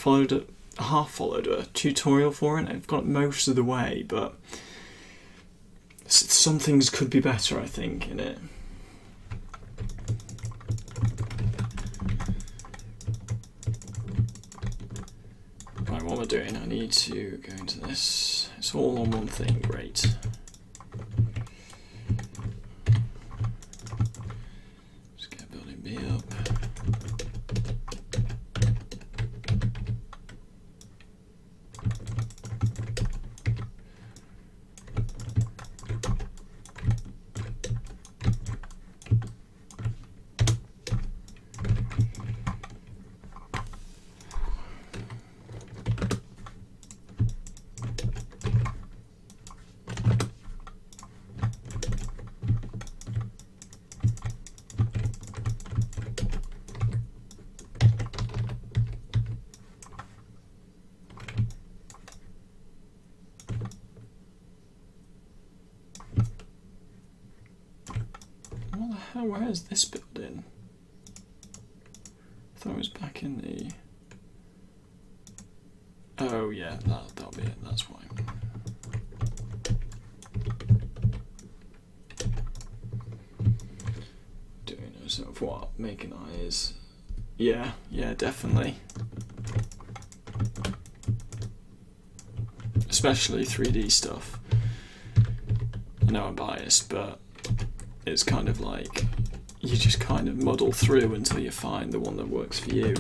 half followed a tutorial for it. I've got most of the way, but some things could be better, I think, in it. Right, what am I doing? I need to go into this. It's all on one thing, great. Let's get building B up. Where is this building? I thought it was back in the... Oh yeah, that'll be it, that's why. Doing a sort of what? Making eyes. Yeah, definitely. Especially 3D stuff. I know I'm biased, but it's kind of like you just kind of muddle through until you find the one that works for you.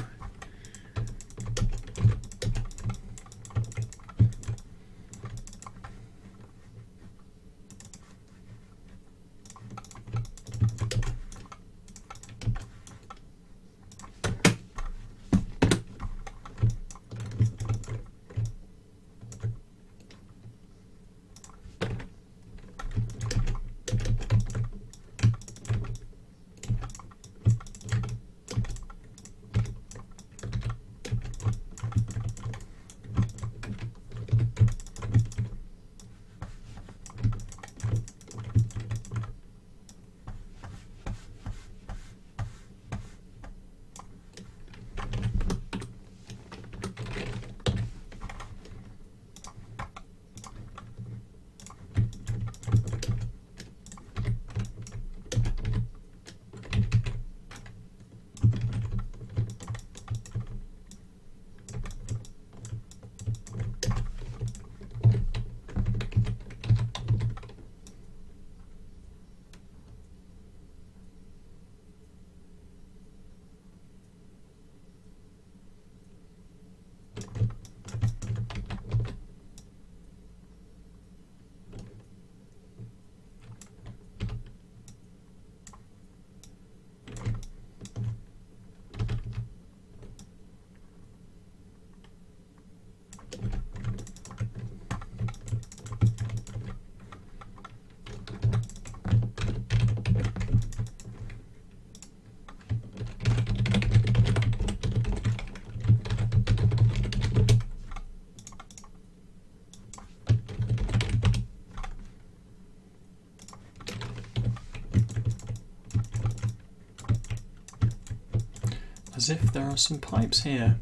as if there are some pipes here.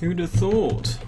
Who'd have thought?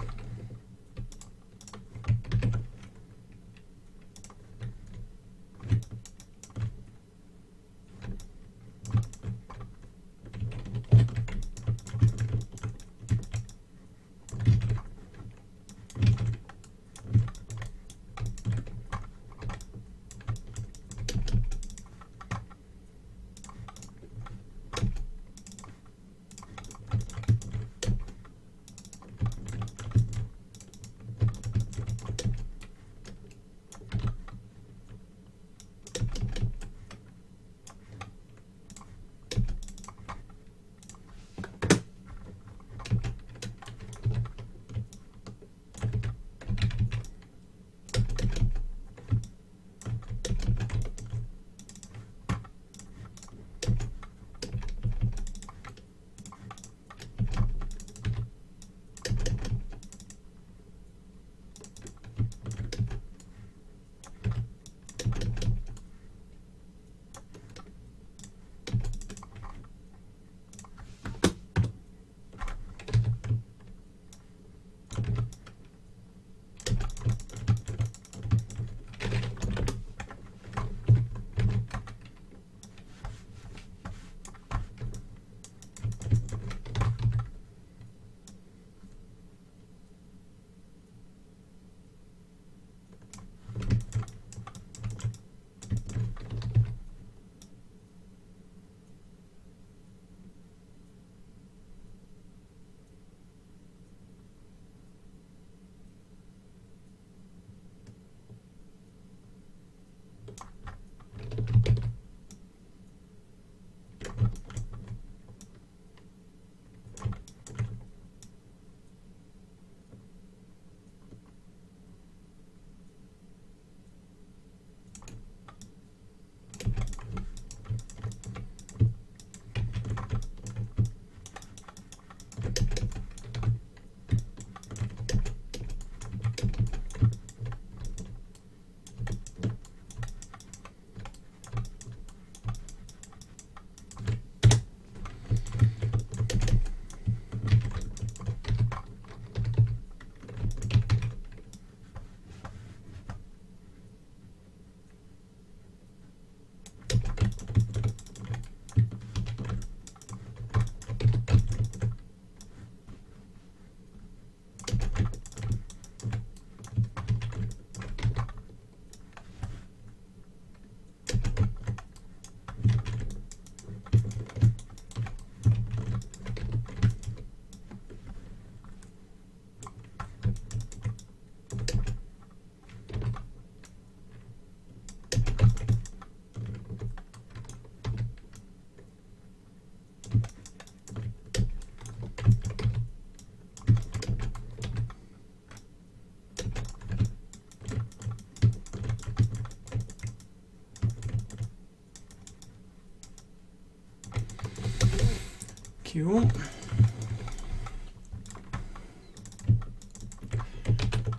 Cool.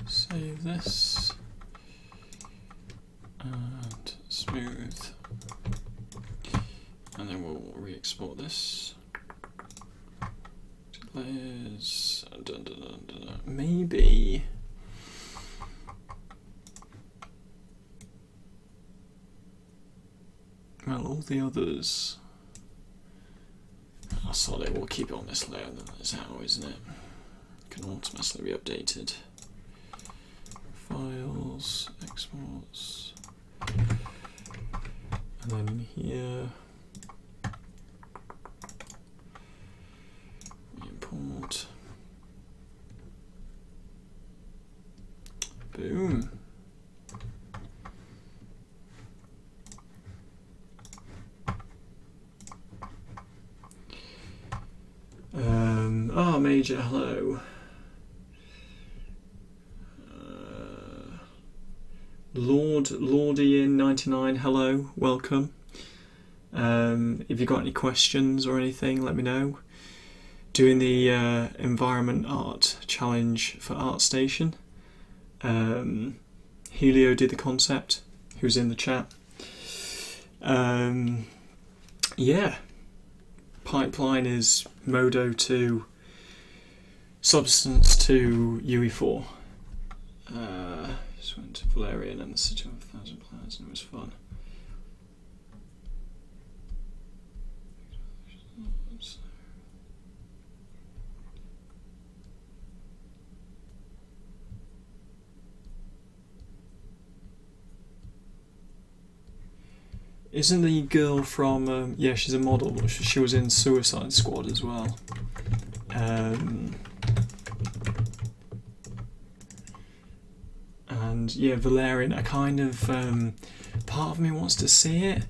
Save this and smooth, and then we'll re-export this. Layers. Dun, dun, dun, dun, dun. Maybe. Well, all the others. Oh, solid. We'll keep it on this layer. That's how, isn't it? Can automatically be updated. Files, exports, and then here we import. Boom. Major, hello. Lordian99, hello, welcome. If you've got any questions or anything, let me know. Doing the Environment Art Challenge for ArtStation. Helio did the concept, who's in the chat. Yeah, pipeline is Modo to Substance to UE4. Just went to Valerian and the City of 1,000 Planets, and it was fun. Isn't the girl from, yeah, she's a model, but she was in Suicide Squad as well. And yeah, Valerian, I kind of, part of me wants to see it,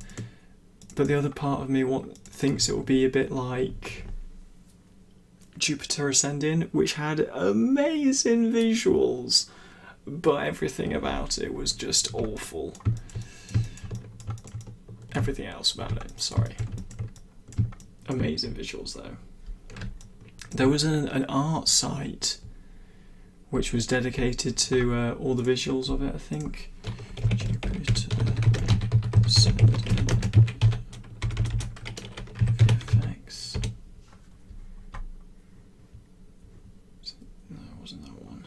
but the other part of me thinks it will be a bit like Jupiter Ascending, which had amazing visuals, but everything about it was just awful. Everything else about it, sorry. Amazing visuals though. There was an art site which was dedicated to all the visuals of it, I think. Jupiter Ascending VFX. No, it wasn't that one.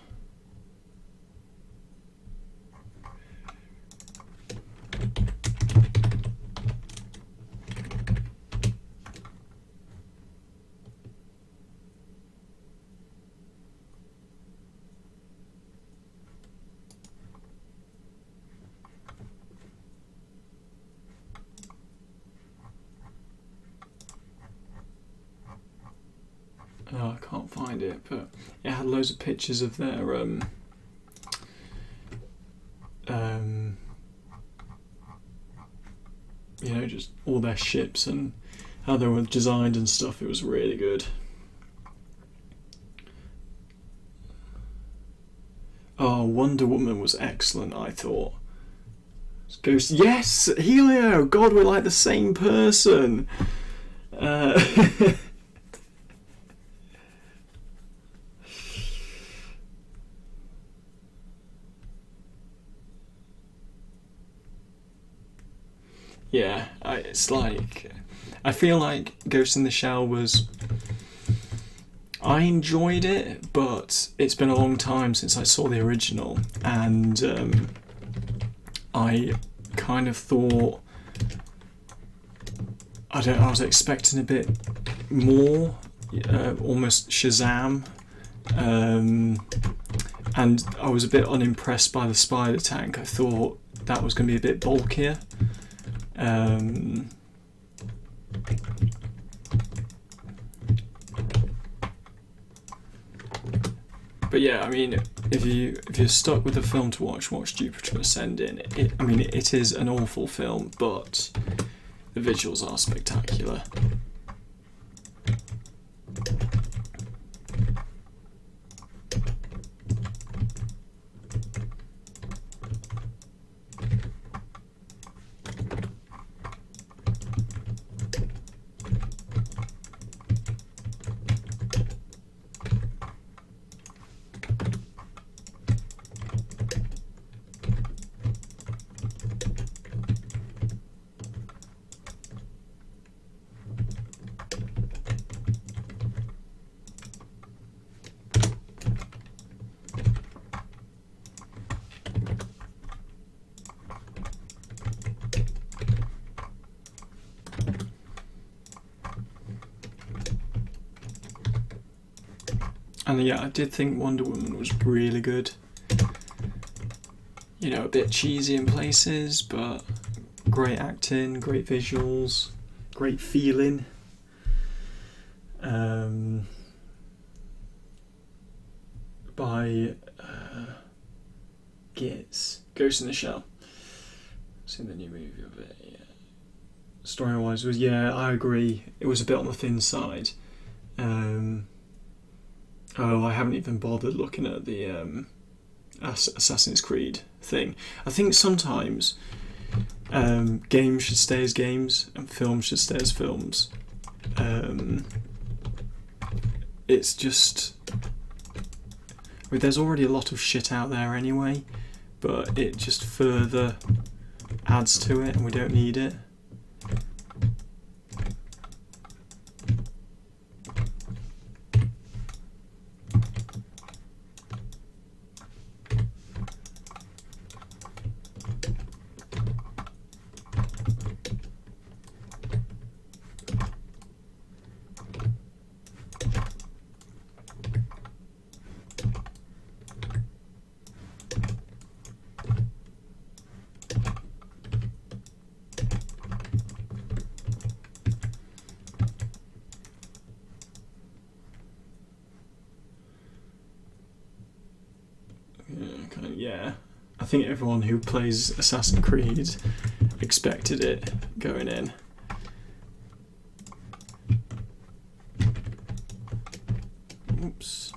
Oh, I can't find it, but it had loads of pictures of their you know, just all their ships and how they were designed and stuff. It was really good. Oh, Wonder Woman was excellent, I thought. Ghost, yes, Helio. God, we're like the same person. Yeah, it's like, I feel like Ghost in the Shell was, I enjoyed it, but it's been a long time since I saw the original, and I kind of thought, I was expecting a bit more, almost Shazam, and I was a bit unimpressed by the spider tank. I thought that was going to be a bit bulkier. But yeah, I mean, if you're stuck with a film to watch Jupiter Ascending. It is an awful film, but the visuals are spectacular. And yeah, I did think Wonder Woman was really good. You know, a bit cheesy in places, but great acting, great visuals, great feeling. By Ghost in the Shell. Seen the new movie of it, yeah. Story-wise was, yeah, I agree. It was a bit on the thin side. I haven't even bothered looking at the Assassin's Creed thing. I think sometimes games should stay as games and films should stay as films. It's just, there's already a lot of shit out there anyway, but it just further adds to it and we don't need it. yeah. I think everyone who plays Assassin's Creed expected it going in. Oops.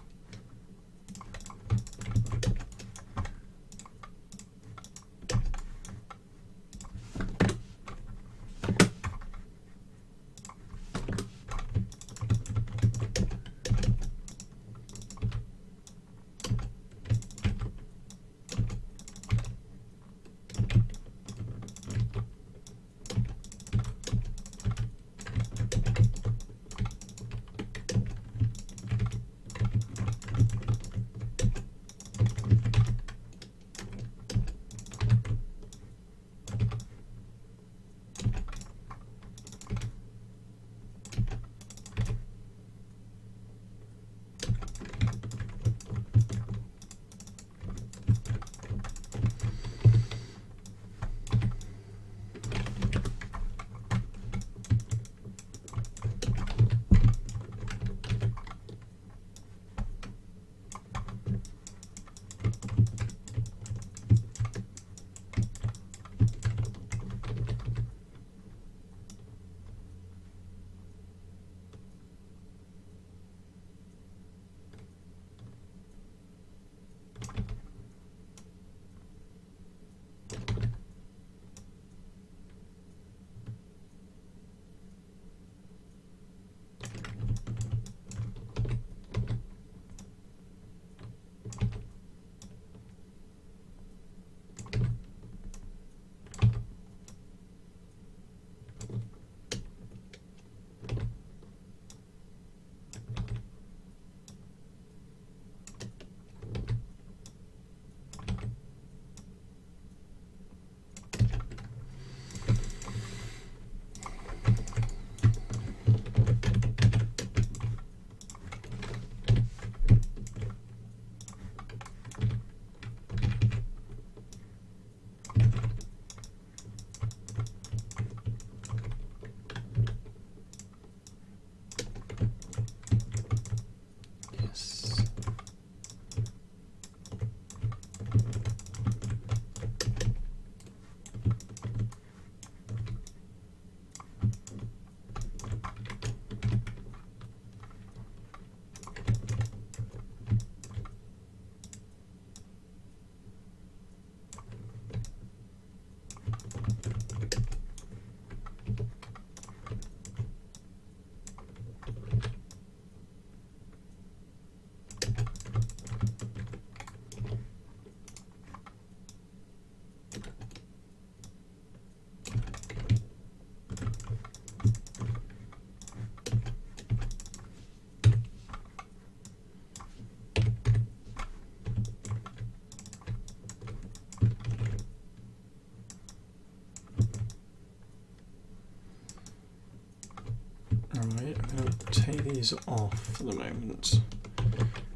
Alright, I'm going to take these off for the moment,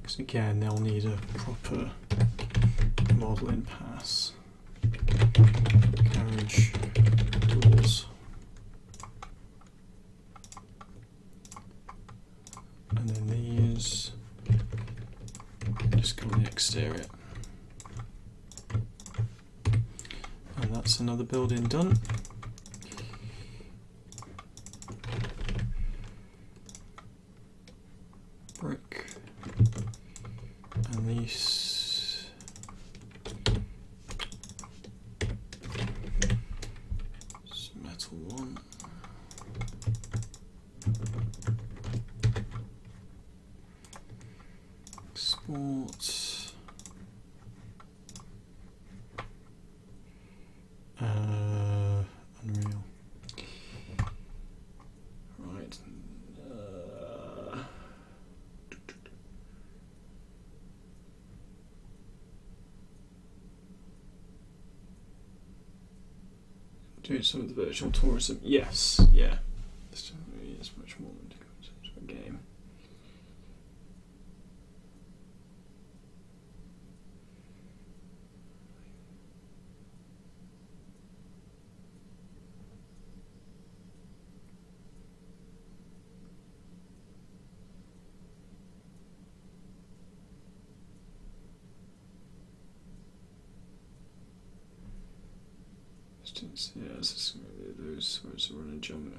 because again they'll need a proper modelling pass. Carriage doors. And then these just go on the exterior. And that's another building done. Brick, and these metal one. Export. Unreal. Right. Do some of the virtual tourism. Yes, yeah. This is much more than a game. Yeah, those words run and jump.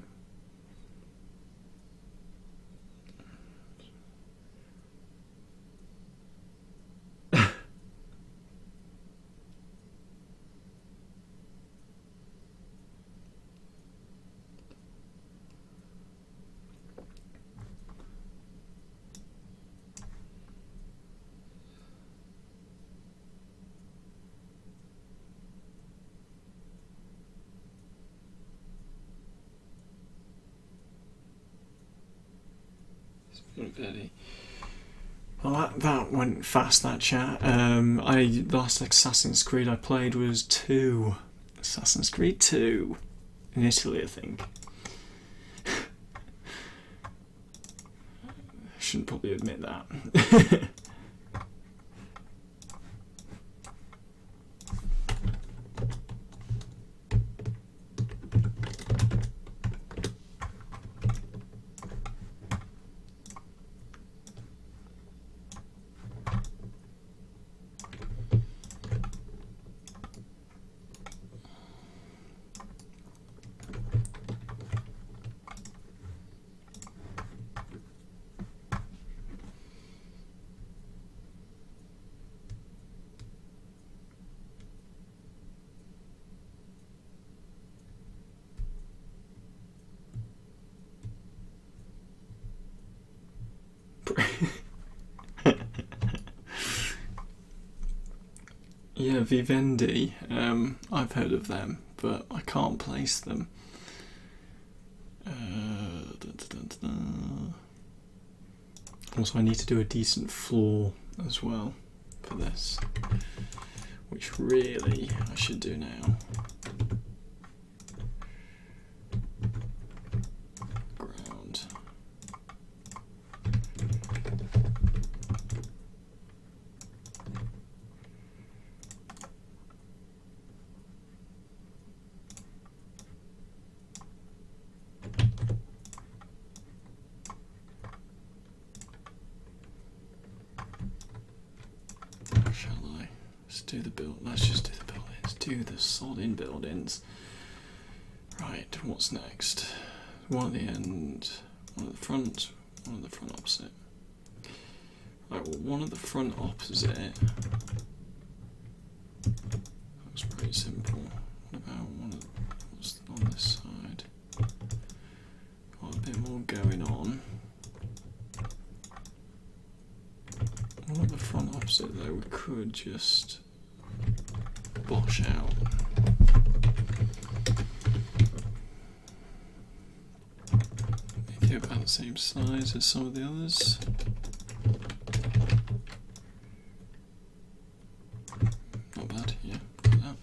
Well, that went fast, that chat. The last Assassin's Creed I played was 2. Assassin's Creed 2. In Italy, I think. I shouldn't probably admit that. Yeah, Vivendi. I've heard of them, but I can't place them. Also, I need to do a decent floor as well for this, which really I should do now. Ground. Shall I? Let's do the build. Let's just do the buildings. Do the solid buildings. Right. What's next? One at the end. One at the front. One at the front opposite. Right. Well, one at the front opposite. Looks pretty simple. What about one at what's on this side? Got a bit more going on. One at the front opposite though, we could just bosh out. Make it about the same size as some of the others. Not bad, yeah, got that.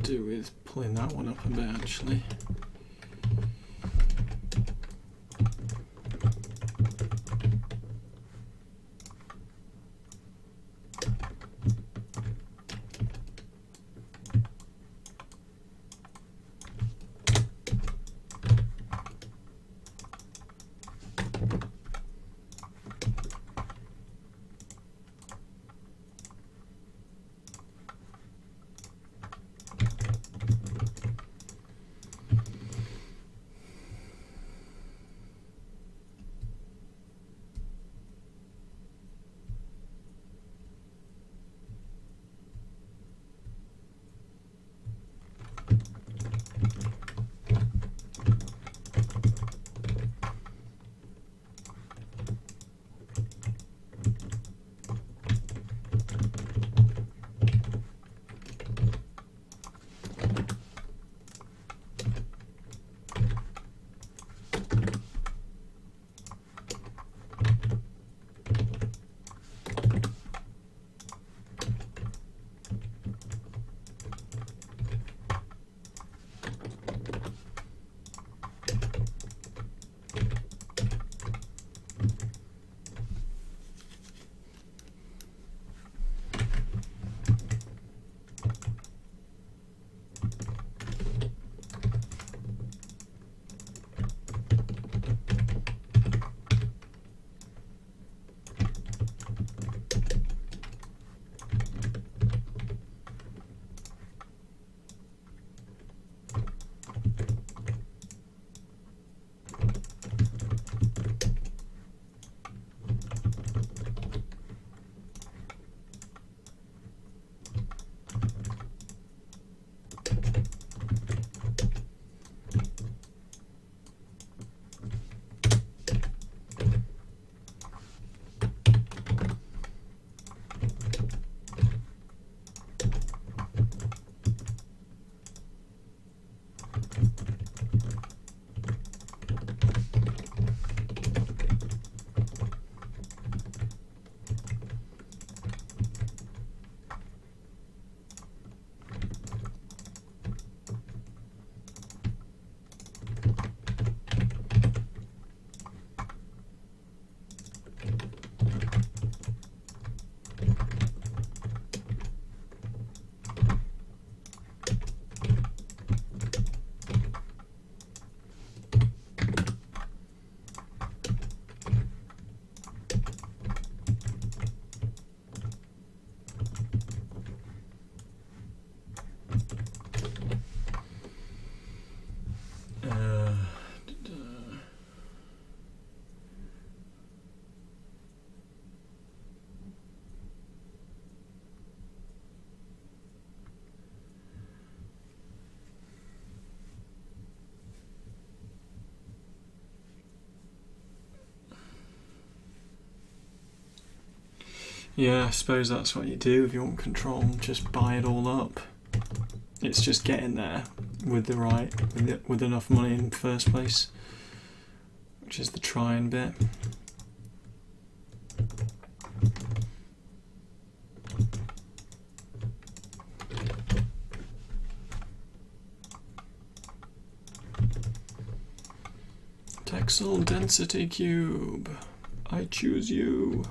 Do with pulling that one up a bit actually. Yeah, I suppose that's what you do if you want control. Just buy it all up. It's just getting there with the with enough money in the first place, which is the trying bit. Texel density cube. I choose you.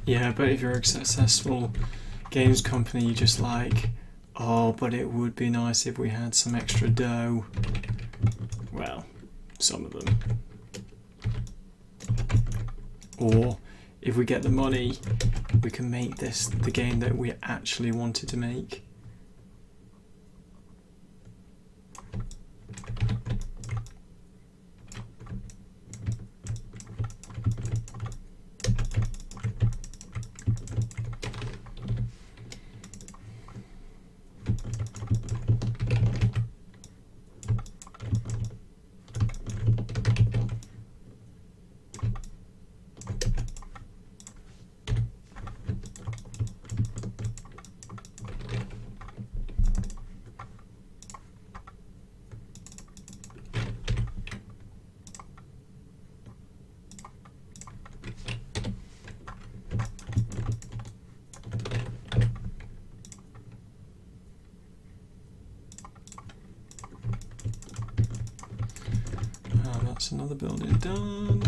Yeah, but if you're a successful games company, you're just like, oh, but it would be nice if we had some extra dough. Well, some of them. Or if we get the money, we can make this the game that we actually wanted to make. That's another building done.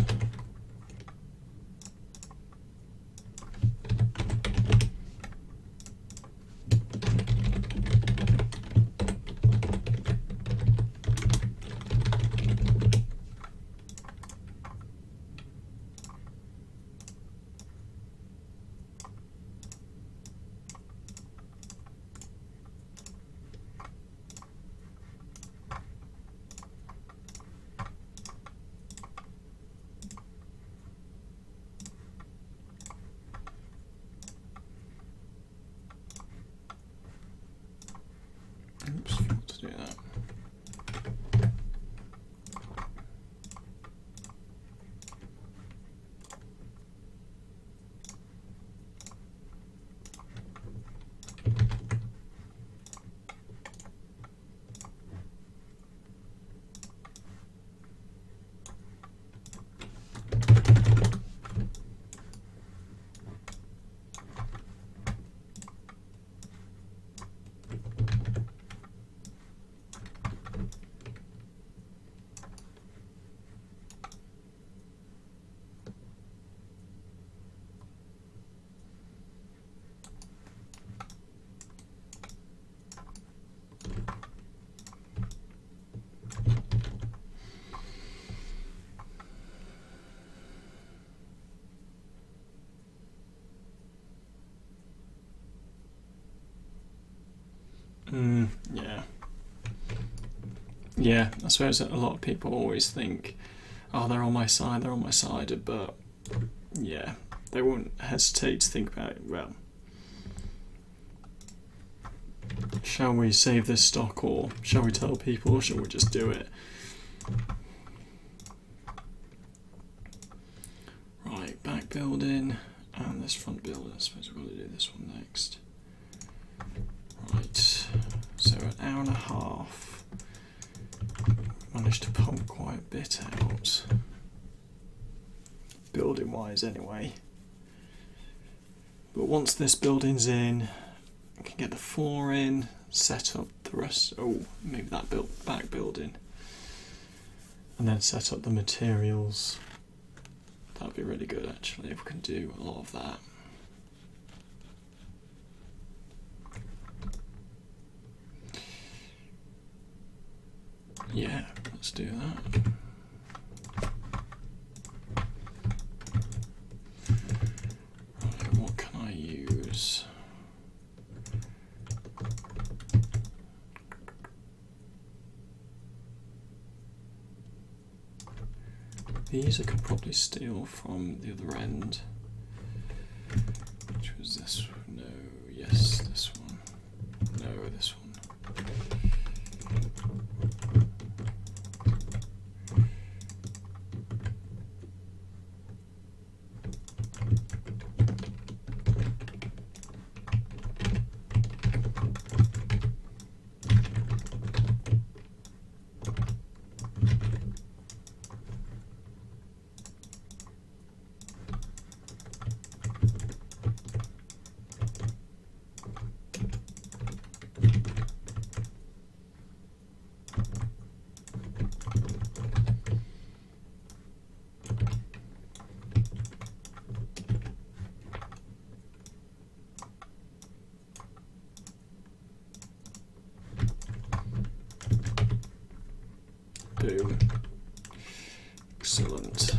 Oops, forgot to do that. Yeah. Yeah, I suppose that a lot of people always think, oh, they're on my side, but yeah, they won't hesitate to think about it. Well, shall we save this stock, or shall we tell people, or shall we just do it? Right, back building and this front building. I suppose we've got to do this one next. Right, so an hour and a half. Managed to pump quite a bit out, building wise anyway. But once this building's in, I can get the floor in, set up the rest. Oh, maybe that back building, and then set up the materials. That'd be really good actually if we can do a lot of that. Yeah, let's do that. Right, what can I use? These I could probably steal from the other end. Which was this one? No, yes, this one. No, this one. Boom. Excellent.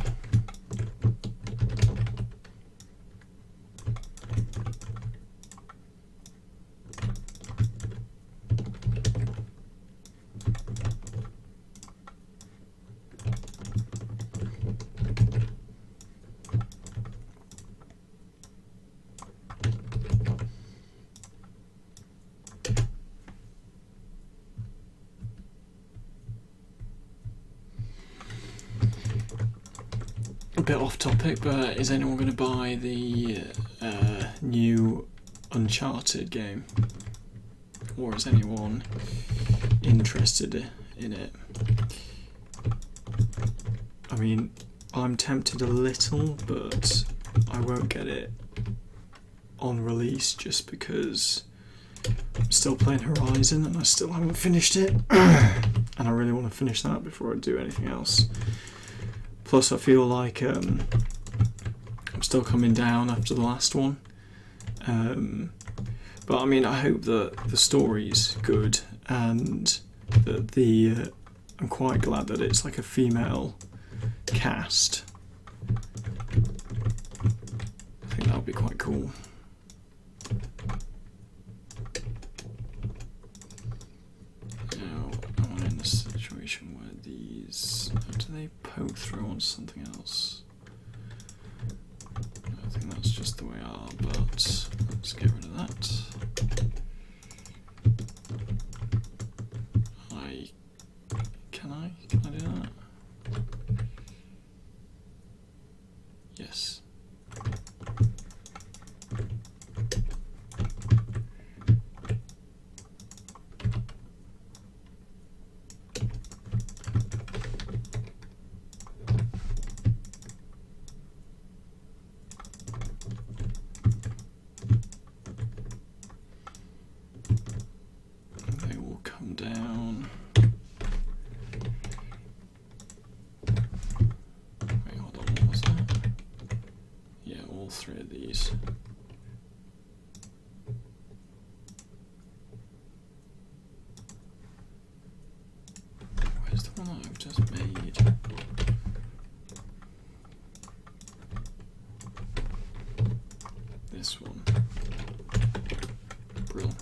A bit off topic, but is anyone going to buy the new Uncharted game? Or is anyone interested in it? I mean, I'm tempted a little, but I won't get it on release just because I'm still playing Horizon and I still haven't finished it. And I really want to finish that before I do anything else. Plus, I feel like I'm still coming down after the last one. But I mean, I hope that the story's good and that I'm quite glad that it's like a female cast. I think that would be quite cool. Now, I'm in a situation where these... do they poke through onto something else? I think that's just the way I are, but let's get rid of that. Can I do that? Yes. They will come down. Wait, hold on, what was that? Yeah, all three of these. Where's the one that I've just made? This one. Brill.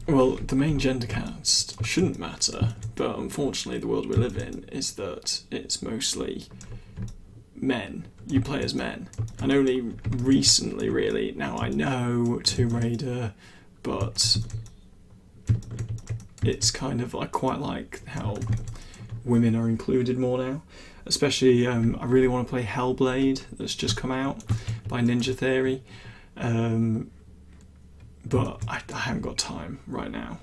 Well, the main gender cast shouldn't matter, but unfortunately the world we live in is that it's mostly men. You play as men. And only recently, really, now I know Tomb Raider, but it's kind of like quite like how women are included more now. Especially, I really want to play Hellblade, that's just come out by Ninja Theory. But I haven't got time right now.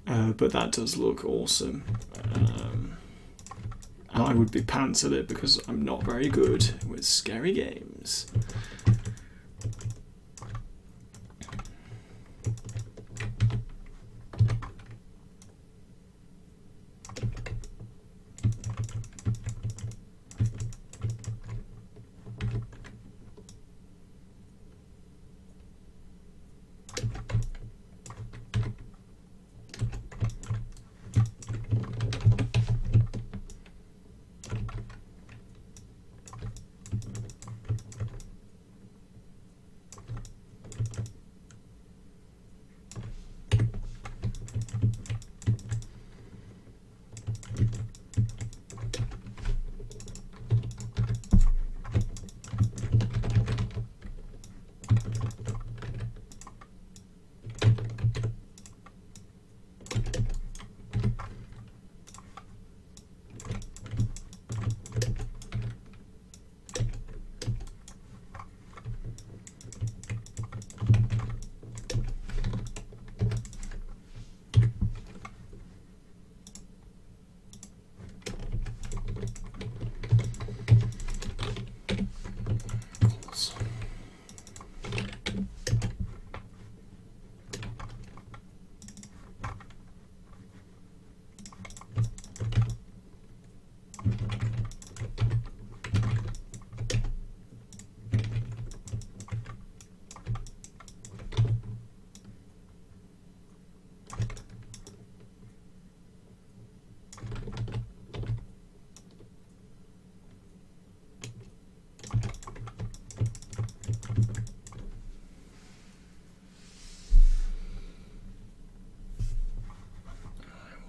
But that does look awesome. And I would be pants at it because I'm not very good with scary games.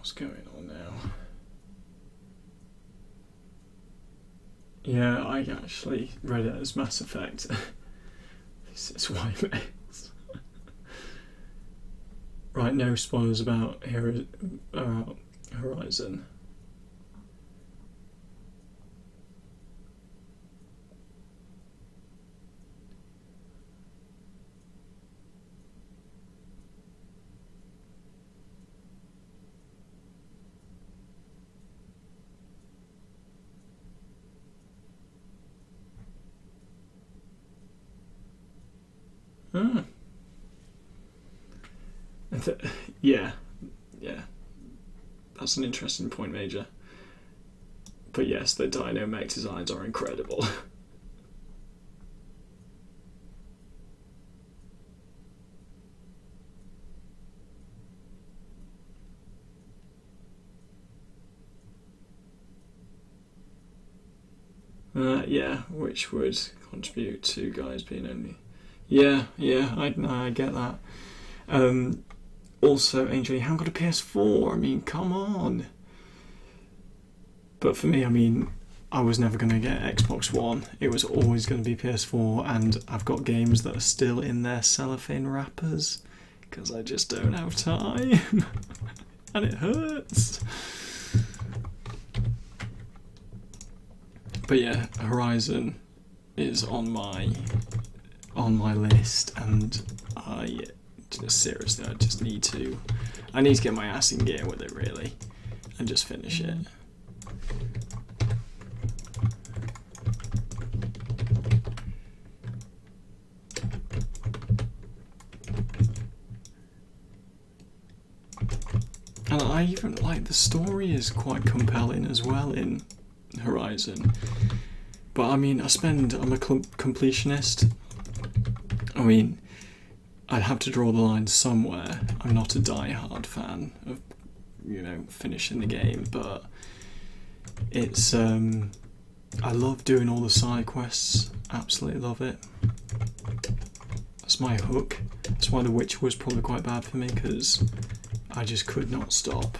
What's going on now? Yeah, I actually read it as Mass Effect. This is why it makes. Right, no spoilers about Horizon. Ah. Yeah, that's an interesting point, Major. But yes, the Dino mech designs are incredible. Yeah, which would contribute to guys being only. Yeah, I get that. Also, Angel, you haven't got a PS4. I mean, come on. But for me, I mean, I was never going to get Xbox One. It was always going to be PS4, and I've got games that are still in their cellophane wrappers because I just don't have time, and it hurts. But yeah, Horizon is on my list, and I just need to get my ass in gear with it really, and just finish it. And I even like the story is quite compelling as well in Horizon. But I mean, I'm a completionist. I mean, I'd have to draw the line somewhere. I'm not a die-hard fan of, finishing the game, but it's I love doing all the side quests. Absolutely love it. That's my hook. That's why The Witcher was probably quite bad for me, because I just could not stop.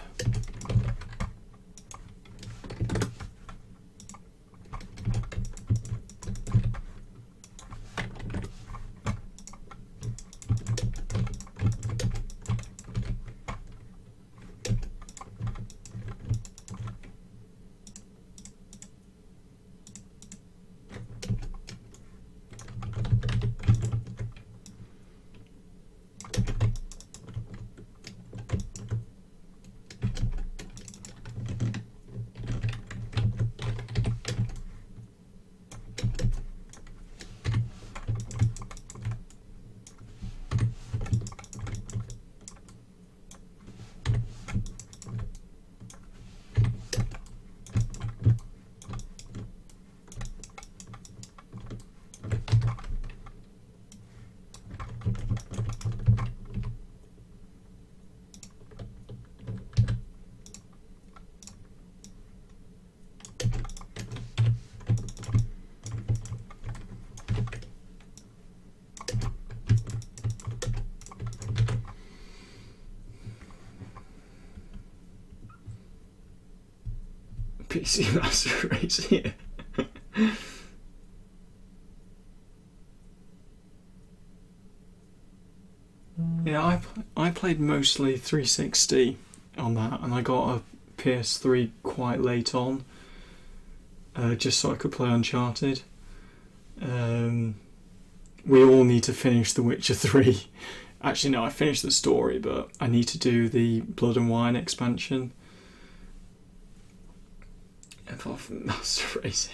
PC Master Race here. Yeah, I played mostly 360 on that, and I got a PS3 quite late on, just so I could play Uncharted. We all need to finish The Witcher 3. Actually, no, I finished the story, but I need to do the Blood and Wine expansion. Off Master Race.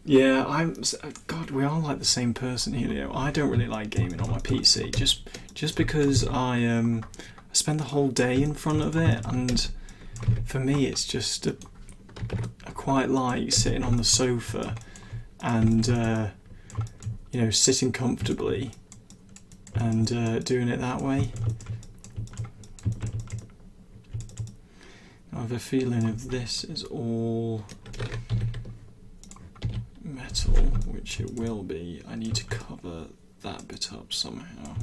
Yeah, God, we are like the same person, Helio. I don't really like gaming on my PC, just because I spend the whole day in front of it, and for me it's just I quite like sitting on the sofa and sitting comfortably and doing it that way. I have a feeling if this is all metal, which it will be, I need to cover that bit up somehow.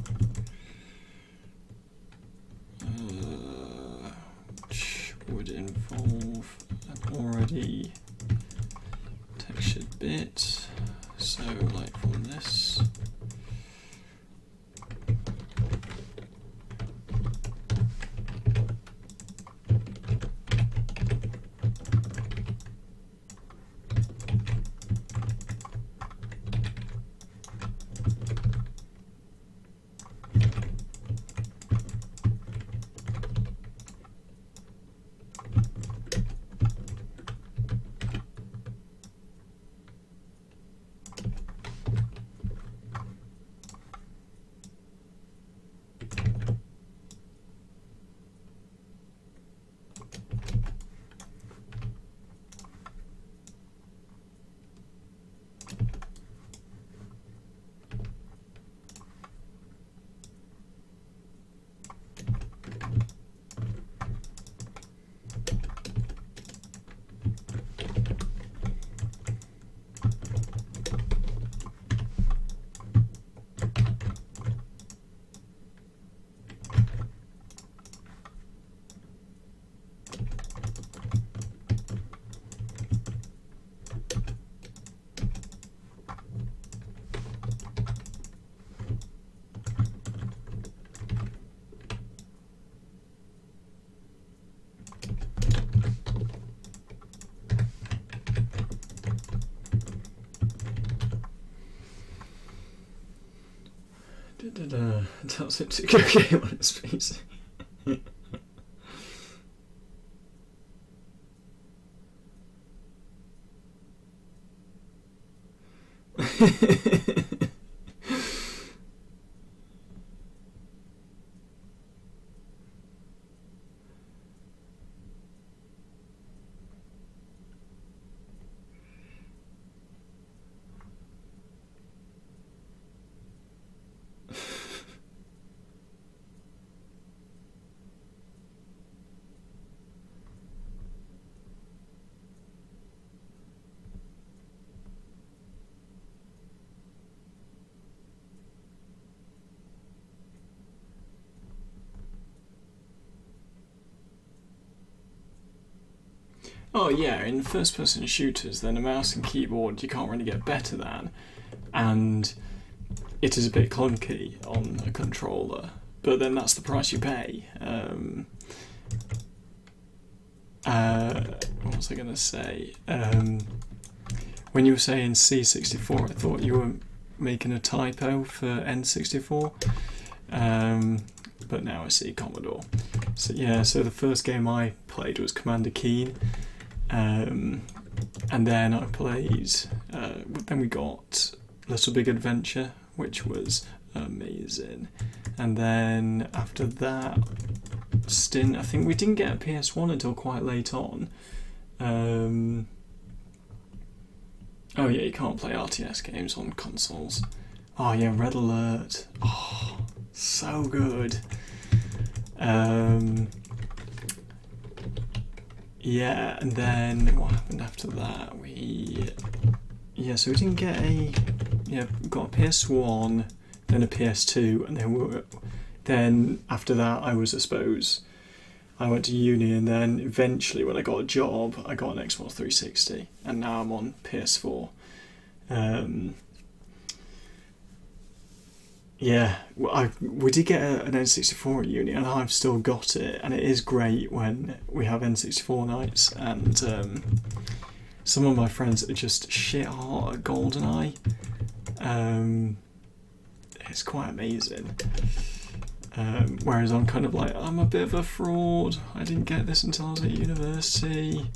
would involve an already textured bit. So like from this. Tells it to go game on its PC. Oh yeah, in first-person shooters, then a mouse and keyboard you can't really get better than, and it is a bit clunky on a controller, but then that's the price you pay. What was I going to say? When you were saying C64, I thought you were making a typo for N64, but now I see Commodore. So yeah, so the first game I played was Commander Keen. And then I played, then we got Little Big Adventure, which was amazing. And then after that stint, I think we didn't get a PS1 until quite late on. Oh yeah, you can't play RTS games on consoles. Oh yeah, Red Alert. Oh, so good. Yeah, and then what happened after that? So we didn't get got a PS1, then a PS2, and then after that I went to uni, and then eventually when I got a job, I got an Xbox 360, and now I'm on PS4. We did get an N64 at uni, and I've still got it, and it is great when we have N64 nights, and some of my friends are just shit hot at GoldenEye. It's quite amazing. Whereas I'm kind of like, I'm a bit of a fraud, I didn't get this until I was at university.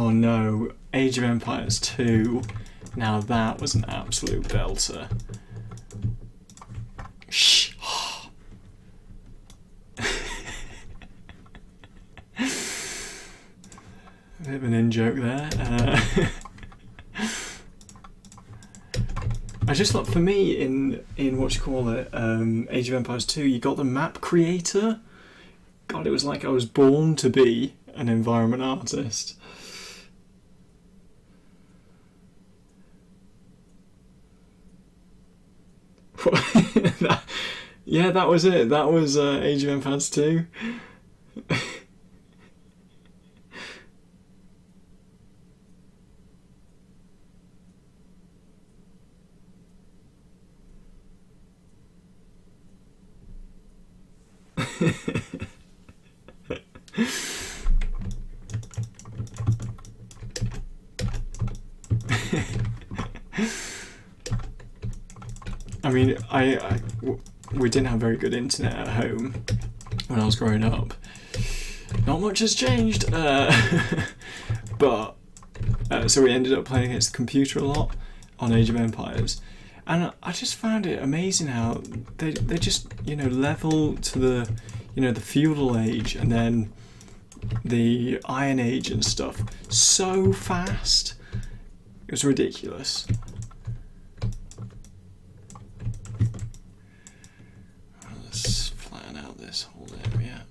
Oh no, Age of Empires 2. Now that was an absolute belter. Shh. A bit of an in-joke there. I just thought, for me, in what you call it, Age of Empires 2, you got the map creator. God, it was like I was born to be an environment artist. Yeah, that was it. That was Age of Empires 2. I mean, we didn't have very good internet at home when I was growing up. Not much has changed, but so we ended up playing against the computer a lot on Age of Empires, and I just found it amazing how they just, you know, level to the, you know, the feudal age and then the Iron Age and stuff so fast. It was ridiculous. Let's flatten out this whole area.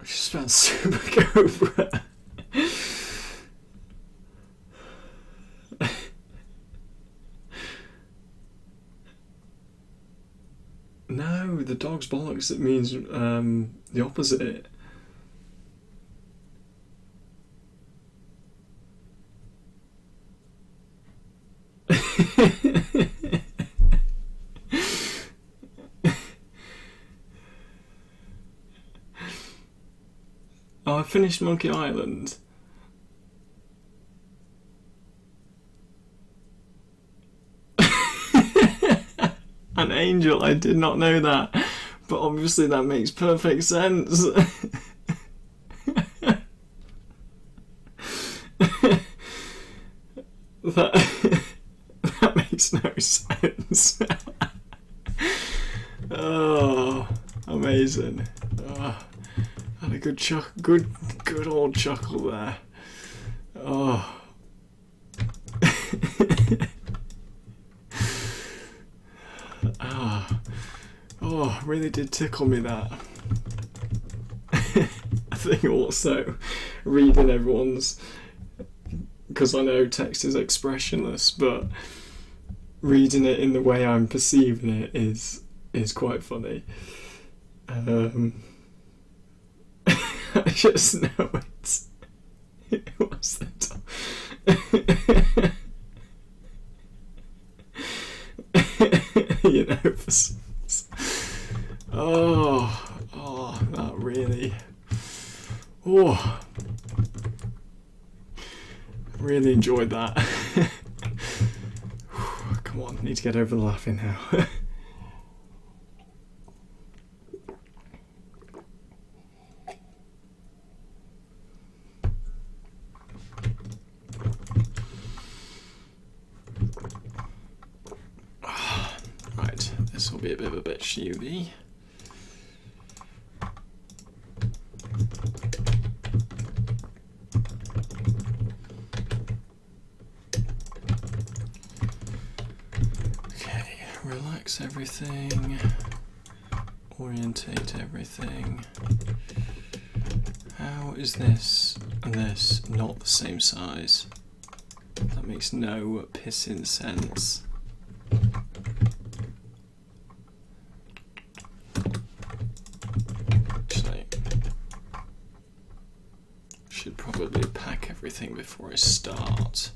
Just about super Cobra. No, the dog's bollocks. It means the opposite. Oh, I finished Monkey Island. An angel, I did not know that. But obviously that makes perfect sense. That makes no sense. Oh, amazing. Oh. Had a good old chuckle there. Oh. Oh, really did tickle me that. I think also reading everyone's, because I know text is expressionless, but reading it in the way I'm perceiving it is quite funny. I just know it. What's that? You know, that really. Oh, really enjoyed that. Come on, need to get over the laughing now. Right, this will be a bit of a bitch UV. Okay, relax everything, orientate everything. How is this and this not the same size? That makes no pissing sense. Actually, should probably pack everything before I start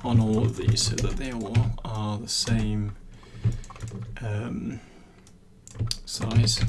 on all of these so that they all are the same size.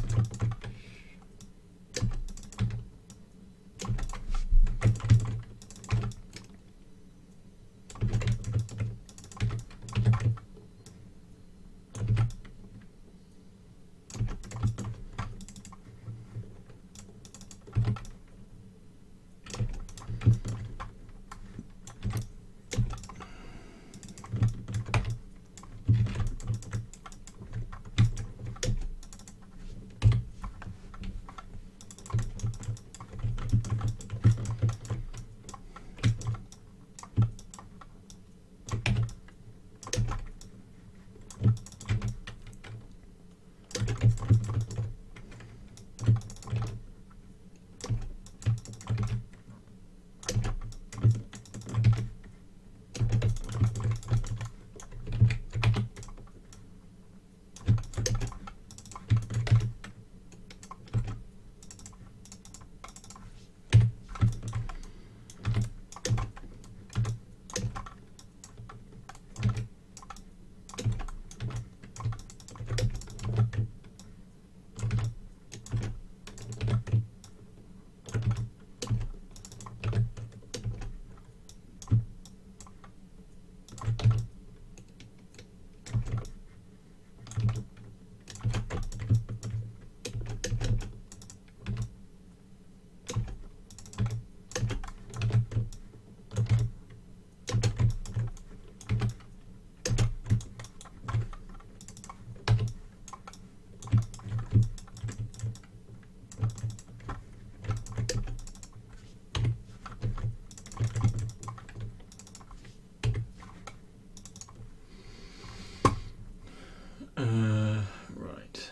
Right.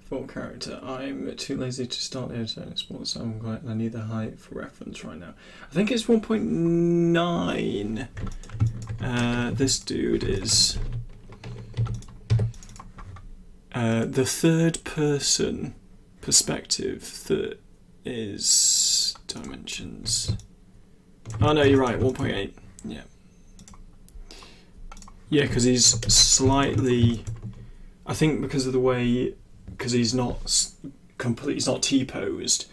Full character. I'm too lazy to start the editing sport, so I'm glad I need the height for reference right now. I think it's 1.9. This dude is the third person perspective that is dimensions. Oh no, you're right, 1.8. Yeah. Yeah, because he's slightly, I think because of the way, because he's not complete, he's not T-posed,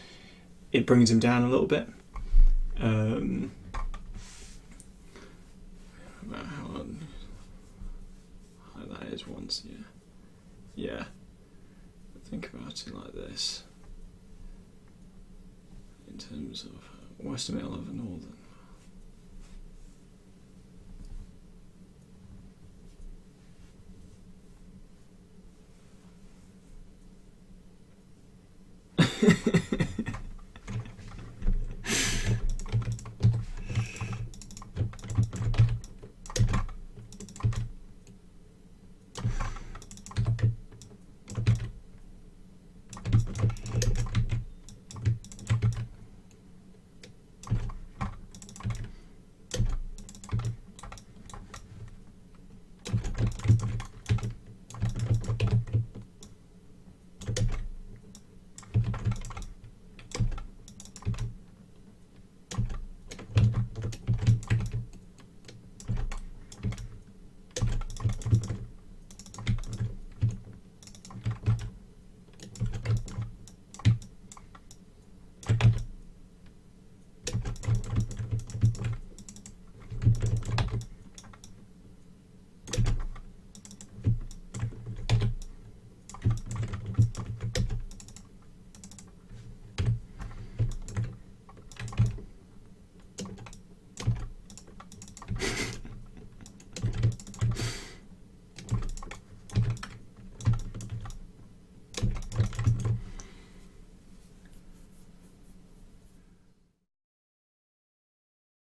it brings him down a little bit. That is once, yeah. Yeah. Think about it like this. In terms of Western Middle over Northern.